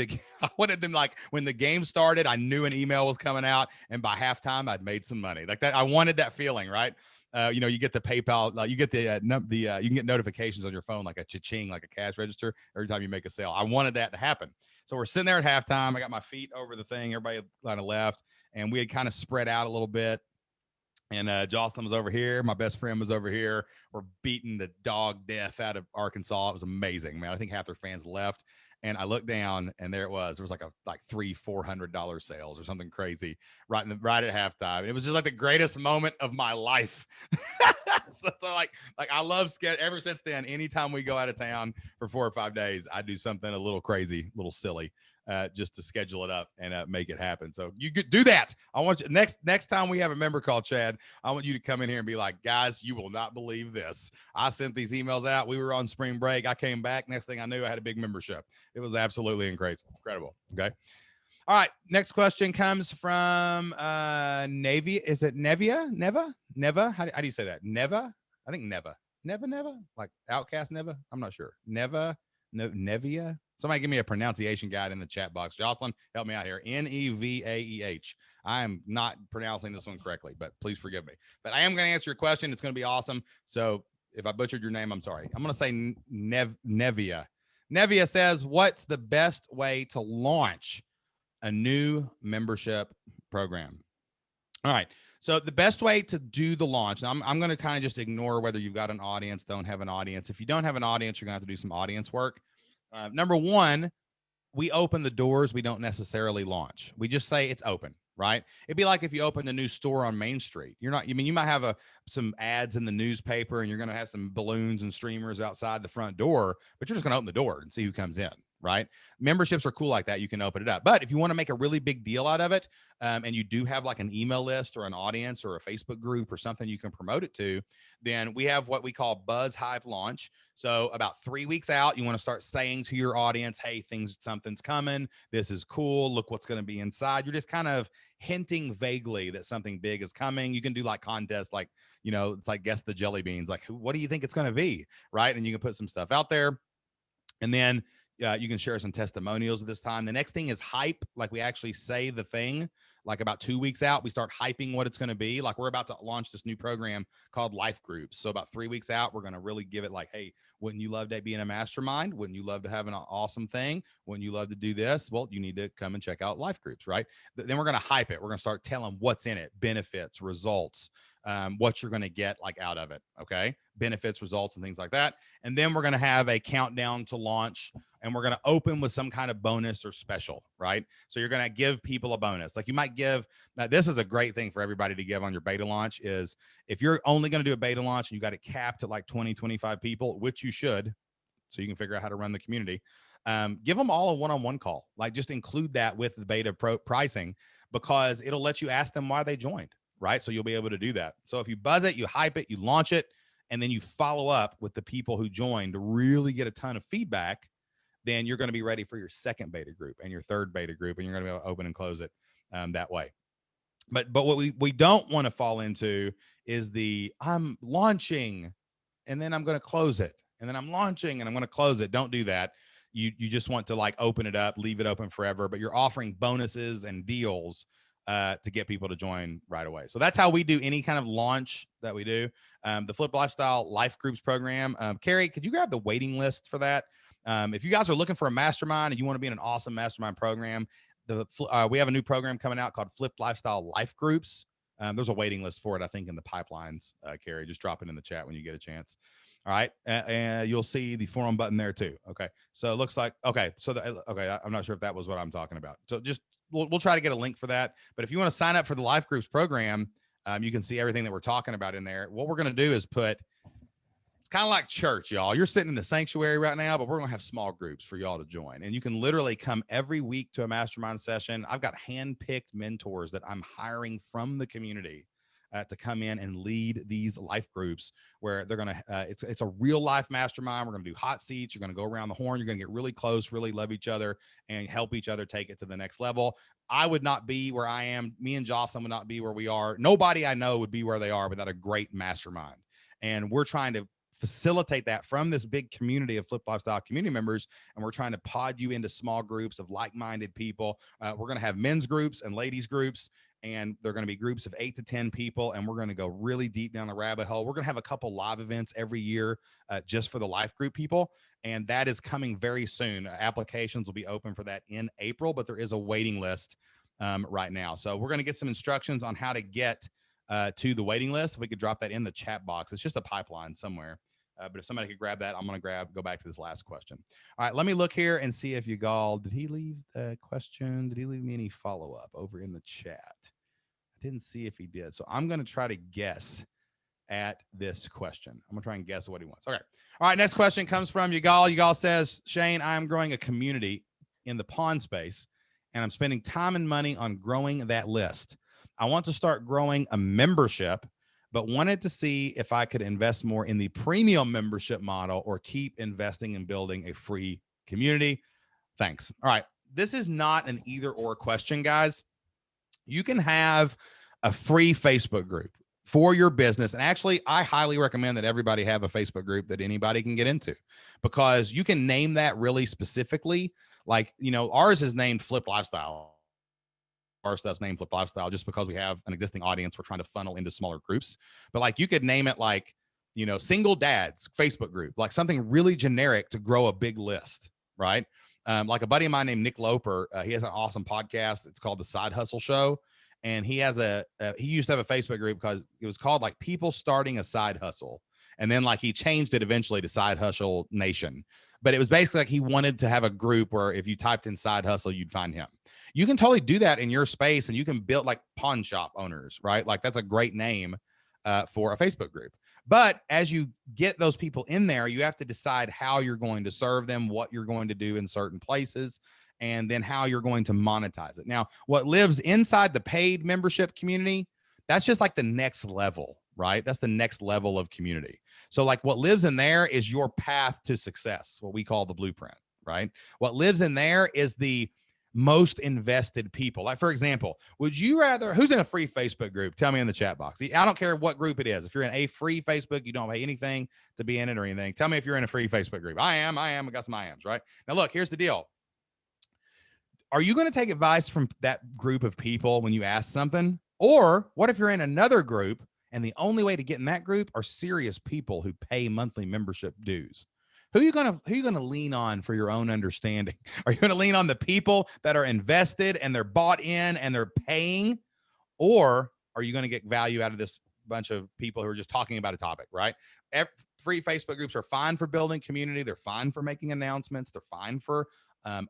like when the game started, I knew an email was coming out, and by halftime I'd made some money. Like that, I wanted that feeling, right? You get the PayPal, you get you can get notifications on your phone, like a cha-ching, like a cash register every time you make a sale. I wanted that to happen. So we're sitting there at halftime. I got my feet over the thing. Everybody kind of left, and we had kind of spread out a little bit. And Jocelyn was over here. My best friend was over here. We're beating the dog death out of Arkansas. It was amazing, man. I think half their fans left. And I looked down, and there it was. There was like $300-400 sales or something crazy right at halftime. And it was just like the greatest moment of my life. so I love ever since then. Anytime we go out of town for 4 or 5 days, I do something a little crazy, a little silly, just to schedule it up and make it happen. So you could do that. I want you next time we have a member call, Chad, I want you to come in here and be like, guys, you will not believe this. I sent these emails out. We were on spring break. I came back. Next thing I knew, I had a big membership. It was absolutely incredible. Okay. All right. Next question comes from Navy. Is it Nevia? Neva? How do you say that? Neva? I think Neva. Neva? Like Outcast Neva? I'm not sure. Nevia? Somebody give me a pronunciation guide in the chat box. Jocelyn, help me out here. Nevaeh. I am not pronouncing this one correctly, but please forgive me. But I am going to answer your question. It's going to be awesome. So If I butchered your name, I'm sorry. I'm going to say Nevia. Nevia says, what's the best way to launch a new membership program? All right. So the best way to do the launch, now I'm going to kind of just ignore whether you've got an audience, don't have an audience. If you don't have an audience, you're going to have to do some audience work. Number one, we open the doors. We don't necessarily launch. We just say it's open, right? It'd be like if you opened a new store on Main Street. You're not, I mean, you might have some ads in the newspaper and you're going to have some balloons and streamers outside the front door, but you're just going to open the door and see who comes in, right? Memberships are cool like that. You can open it up. But if you want to make a really big deal out of it, and you do have like an email list or an audience or a Facebook group or something you can promote it to, then we have what we call Buzz Hype Launch. So about 3 weeks out, you want to start saying to your audience, hey, something's coming. This is cool. Look what's going to be inside. You're just kind of hinting vaguely that something big is coming. You can do like contests, like, you know, it's like guess the jelly beans. Like, what do you think it's going to be? Right. And you can put some stuff out there. And then you can share some testimonials at this time. The next thing is hype. Like we actually say the thing, like about 2 weeks out, we start hyping what it's going to be. Like we're about to launch this new program called Life Groups. So about 3 weeks out, we're going to really give it like, hey, wouldn't you love to be in a mastermind? Wouldn't you love to have an awesome thing? Wouldn't you love to do this? Well, you need to come and check out Life Groups, right? Then we're going to hype it. We're going to start telling what's in it, benefits, results, what you're going to get like out of it. Okay. Benefits, results, and things like that. And then we're going to have a countdown to launch, and we're going to open with some kind of bonus or special, right? So you're going to give people a bonus. Like you might give, now this is a great thing for everybody to give on your beta launch, is if you're only going to do a beta launch and you got it capped at like 20, 25 people, which you should, so you can figure out how to run the community, give them all a one-on-one call. Like just include that with the beta pricing, because it'll let you ask them why they joined, right? So you'll be able to do that. So if you buzz it, you hype it, you launch it, and then you follow up with the people who joined to really get a ton of feedback, then you're going to be ready for your second beta group and your third beta group, and you're going to be able to open and close it that way. But what we don't want to fall into is the I'm launching and then I'm going to close it, and then I'm launching and I'm going to close it. Don't do that. You just want to like open it up, leave it open forever, but you're offering bonuses and deals to get people to join right away. So that's how we do any kind of launch that we do. The Flip Lifestyle Life Groups program. Carrie, could you grab the waiting list for that? If you guys are looking for a mastermind and you want to be in an awesome mastermind program, we have a new program coming out called Flip Lifestyle Life Groups. There's a waiting list for it, I think, in the pipelines, Carrie. Just drop it in the chat when you get a chance. All right. And you'll see the forum button there too. Okay. So it looks like, okay. So, I'm not sure if that was what I'm talking about. So just, we'll try to get a link for that. But if you want to sign up for the Life Groups program, you can see everything that we're talking about in there. What we're going to do is it's kind of like church, y'all. You're sitting in the sanctuary right now, but we're going to have small groups for y'all to join. And you can literally come every week to a mastermind session. I've got hand-picked mentors that I'm hiring from the community to come in and lead these life groups, where they're going to, it's a real life mastermind. We're going to do hot seats. You're going to go around the horn. You're going to get really close, really love each other, and help each other take it to the next level. I would not be where I am. Me and Jocelyn would not be where we are. Nobody I know would be where they are without a great mastermind. And we're trying to facilitate that from this big community of Flip Lifestyle community members. And we're trying to pod you into small groups of like-minded people. We're going to have men's groups and ladies groups, and they're going to be groups of 8 to 10 people. And we're going to go really deep down the rabbit hole. We're going to have a couple live events every year just for the life group people. And that is coming very soon. Applications will be open for that in April, but there is a waiting list right now. So we're going to get some instructions on how to get to the waiting list. If we could drop that in the chat box. It's just a pipeline somewhere. But if somebody could grab that, I'm going to go back to this last question. All right, let me look here and see if Yigal, did he leave a question? Did he leave me any follow-up over in the chat? I didn't see if he did. So I'm going to try to guess at this question. I'm going to try and guess what he wants. Okay. All right, next question comes from Yigal. Yigal says, Shane, I am growing a community in the pawn space, and I'm spending time and money on growing that list. I want to start growing a membership, but wanted to see if I could invest more in the premium membership model or keep investing in building a free community. Thanks. All right. This is not an either or question, guys. You can have a free Facebook group for your business. And actually, I highly recommend that everybody have a Facebook group that anybody can get into, because you can name that really specifically. Like, you know, ours is named Flip Lifestyle. Our stuff's named Flip Lifestyle just because we have an existing audience we're trying to funnel into smaller groups. But like, you could name it like, single dads Facebook group, like something really generic to grow a big list, right? Like a buddy of mine named Nick Loper, he has an awesome podcast. It's called The Side Hustle Show. And he has he used to have a Facebook group because it was called like People Starting a Side Hustle. And then like he changed it eventually to Side Hustle Nation. But it was basically like he wanted to have a group where if you typed in side hustle, you'd find him. You can totally do that in your space, and you can build like pawn shop owners, right? Like that's a great name for a Facebook group. But as you get those people in there, you have to decide how you're going to serve them, what you're going to do in certain places, and then how you're going to monetize it. Now, what lives inside the paid membership community, that's just like the next level, right? That's the next level of community. So like what lives in there is your path to success, what we call the blueprint, right? What lives in there is the most invested people. Like, for example, would you rather, who's in a free Facebook group? Tell me in the chat box. I don't care what group it is. If you're in a free Facebook, you don't pay anything to be in it or anything. Tell me if you're in a free Facebook group. I am. I got some I ams, right? Now, look, here's the deal. Are you going to take advice from that group of people when you ask something? Or what if you're in another group and the only way to get in that group are serious people who pay monthly membership dues? Who are you gonna lean on for your own understanding? Are you gonna lean on the people that are invested and they're bought in and they're paying, or are you gonna get value out of this bunch of people who are just talking about a topic, right? Free Facebook groups are fine for building community. They're fine for making announcements. They're fine for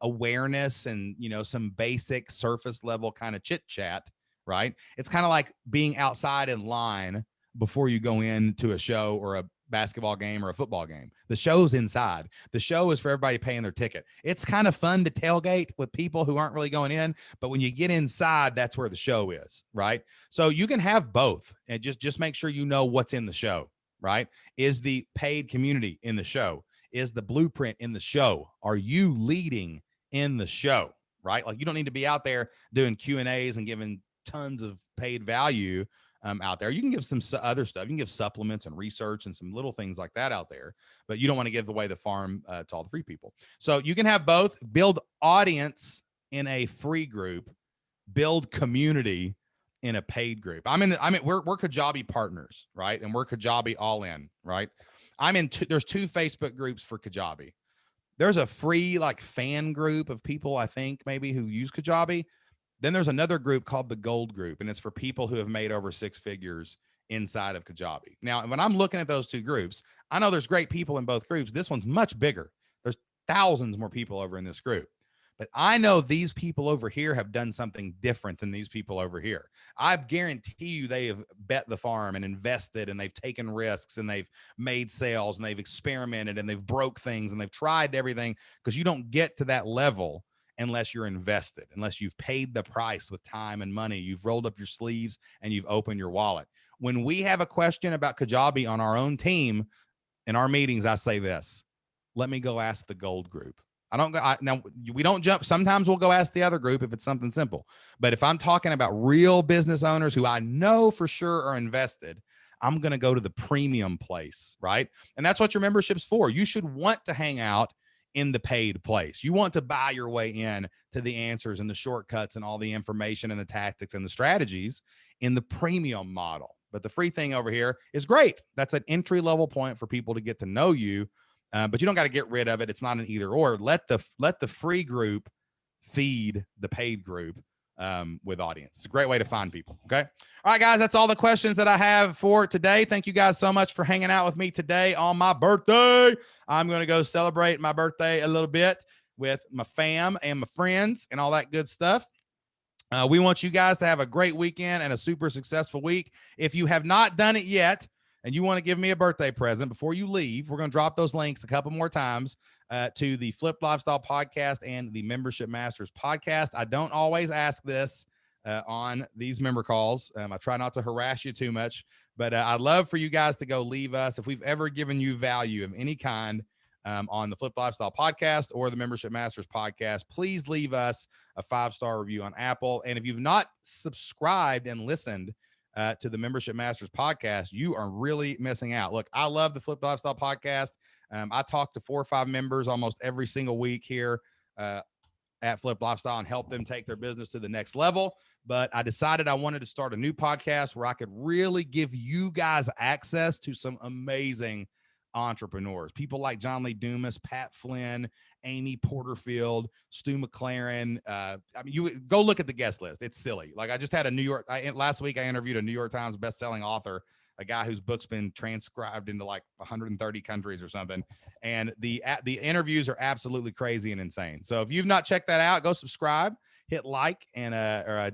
awareness and some basic surface level kind of chit chat, right? It's kind of like being outside in line before you go into a show or a basketball game or a football game. The show's inside. The show is for everybody paying their ticket. It's kind of fun to tailgate with people who aren't really going in, but when you get inside, that's where the show is, right? So you can have both, and just make sure you know what's in the show, right? Is the paid community in the show? Is the blueprint in the show? Are you leading in the show, right? Like you don't need to be out there doing Q&As and giving tons of paid value out there. You can give some other stuff. You can give supplements and research and some little things like that out there, but you don't want to give away the farm to all the free people. So you can have both. Build audience in a free group, build community in a paid group. We're Kajabi partners, right? And we're Kajabi all in, right? There's two Facebook groups for Kajabi. There's a free like fan group of people, I think maybe, who use Kajabi. Then there's another group called the Gold Group, and it's for people who have made over 6 figures inside of Kajabi. Now, when I'm looking at those two groups, I know there's great people in both groups. This one's much bigger. There's thousands more people over in this group. But I know these people over here have done something different than these people over here. I guarantee you they have bet the farm and invested, and they've taken risks, and they've made sales, and they've experimented, and they've broke things, and they've tried everything, because you don't get to that level unless you're invested, unless you've paid the price with time and money, you've rolled up your sleeves, and you've opened your wallet. When we have a question about Kajabi on our own team, in our meetings, I say this: let me go ask the Gold Group. Now we don't jump. Sometimes we'll go ask the other group if it's something simple. But if I'm talking about real business owners who I know for sure are invested, I'm going to go to the premium place, right? And that's what your membership's for. You should want to hang out in the paid place. You want to buy your way in to the answers and the shortcuts and all the information and the tactics and the strategies in the premium model. But the free thing over here is great. That's an entry level point for people to get to know you. But you don't got to get rid of it. It's not an either or. Let the free group feed the paid group with audience. It's a great way to find people. Okay. All right, guys, that's all the questions that I have for today. Thank you guys so much for hanging out with me today on my birthday. I'm going to go celebrate my birthday a little bit with my fam and my friends and all that good stuff. We want you guys to have a great weekend and a super successful week. If you have not done it yet, and you want to give me a birthday present before you leave, we're going to drop those links a couple more times to the Flipped Lifestyle podcast and the Membership Masters podcast. I don't always ask this on these member calls. I try not to harass you too much, but I'd love for you guys to go leave us, if we've ever given you value of any kind on the Flipped Lifestyle podcast or the Membership Masters podcast, please leave us a 5-star review on Apple. And if you've not subscribed and listened to the Membership Masters podcast, you are really missing out. Look, I love the Flipped Lifestyle podcast. I talk to 4 or 5 members almost every single week here at Flipped Lifestyle and help them take their business to the next level. but I decided I wanted to start a new podcast where I could really give you guys access to some amazing entrepreneurs, people like John Lee Dumas, Pat Flynn, Amy Porterfield, Stu McLaren. I mean, you go look at the guest list. It's silly. Like, I just had last week I interviewed a New York Times bestselling author, a guy whose book's been transcribed into like 130 countries or something. And the interviews are absolutely crazy and insane. So if you've not checked that out, go subscribe, hit like, and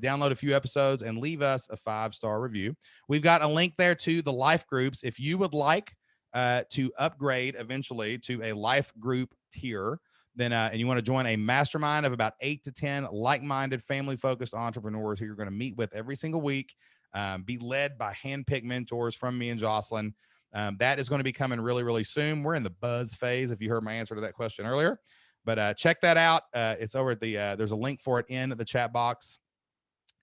download a few episodes and leave us a 5-star review. We've got a link there to the life groups. If you would like to upgrade eventually to a life group tier, then and you want to join a mastermind of about 8 to 10 like-minded, family-focused entrepreneurs who you're going to meet with every single week, be led by hand-picked mentors from me and Jocelyn. That is going to be coming really, really soon. We're in the buzz phase, if you heard my answer to that question earlier. But check that out. It's over at the there's a link for it in the chat box.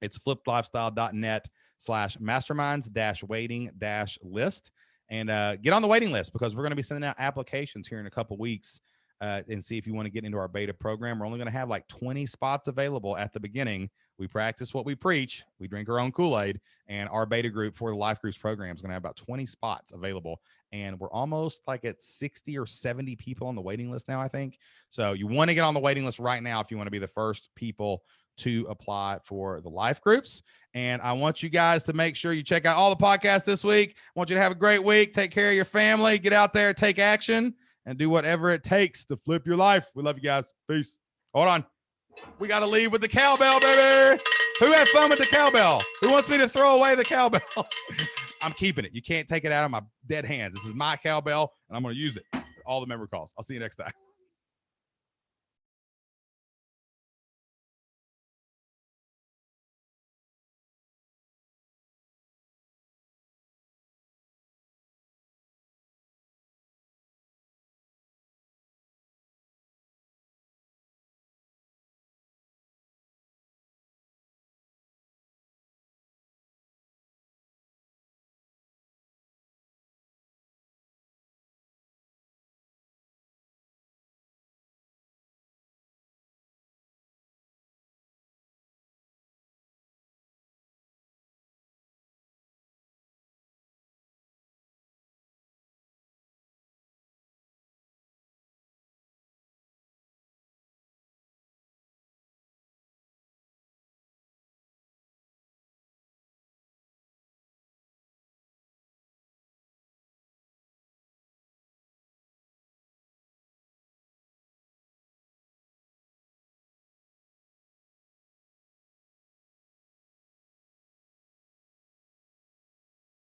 It's flippedlifestyle.net/masterminds-waiting-list. And get on the waiting list, because we're going to be sending out applications here in a couple weeks and see if you want to get into our beta program. We're only going to have like 20 spots available at the beginning. We practice what we preach. We drink our own Kool-Aid, and our beta group for the Life Groups program is going to have about 20 spots available. And we're almost like at 60 or 70 people on the waiting list now, I think. So you want to get on the waiting list right now if you want to be the first people to apply for the life groups. And I want you guys to make sure you check out all the podcasts this week. I want you to have a great week. Take care of your family. Get out there, take action, and do whatever it takes to flip your life. We love you guys. Peace. Hold on. We got to leave with the cowbell, baby. Who had fun with the cowbell? Who wants me to throw away the cowbell? I'm keeping it. You can't take it out of my dead hands. This is my cowbell, and I'm going to use it for all the member calls. I'll see you next time.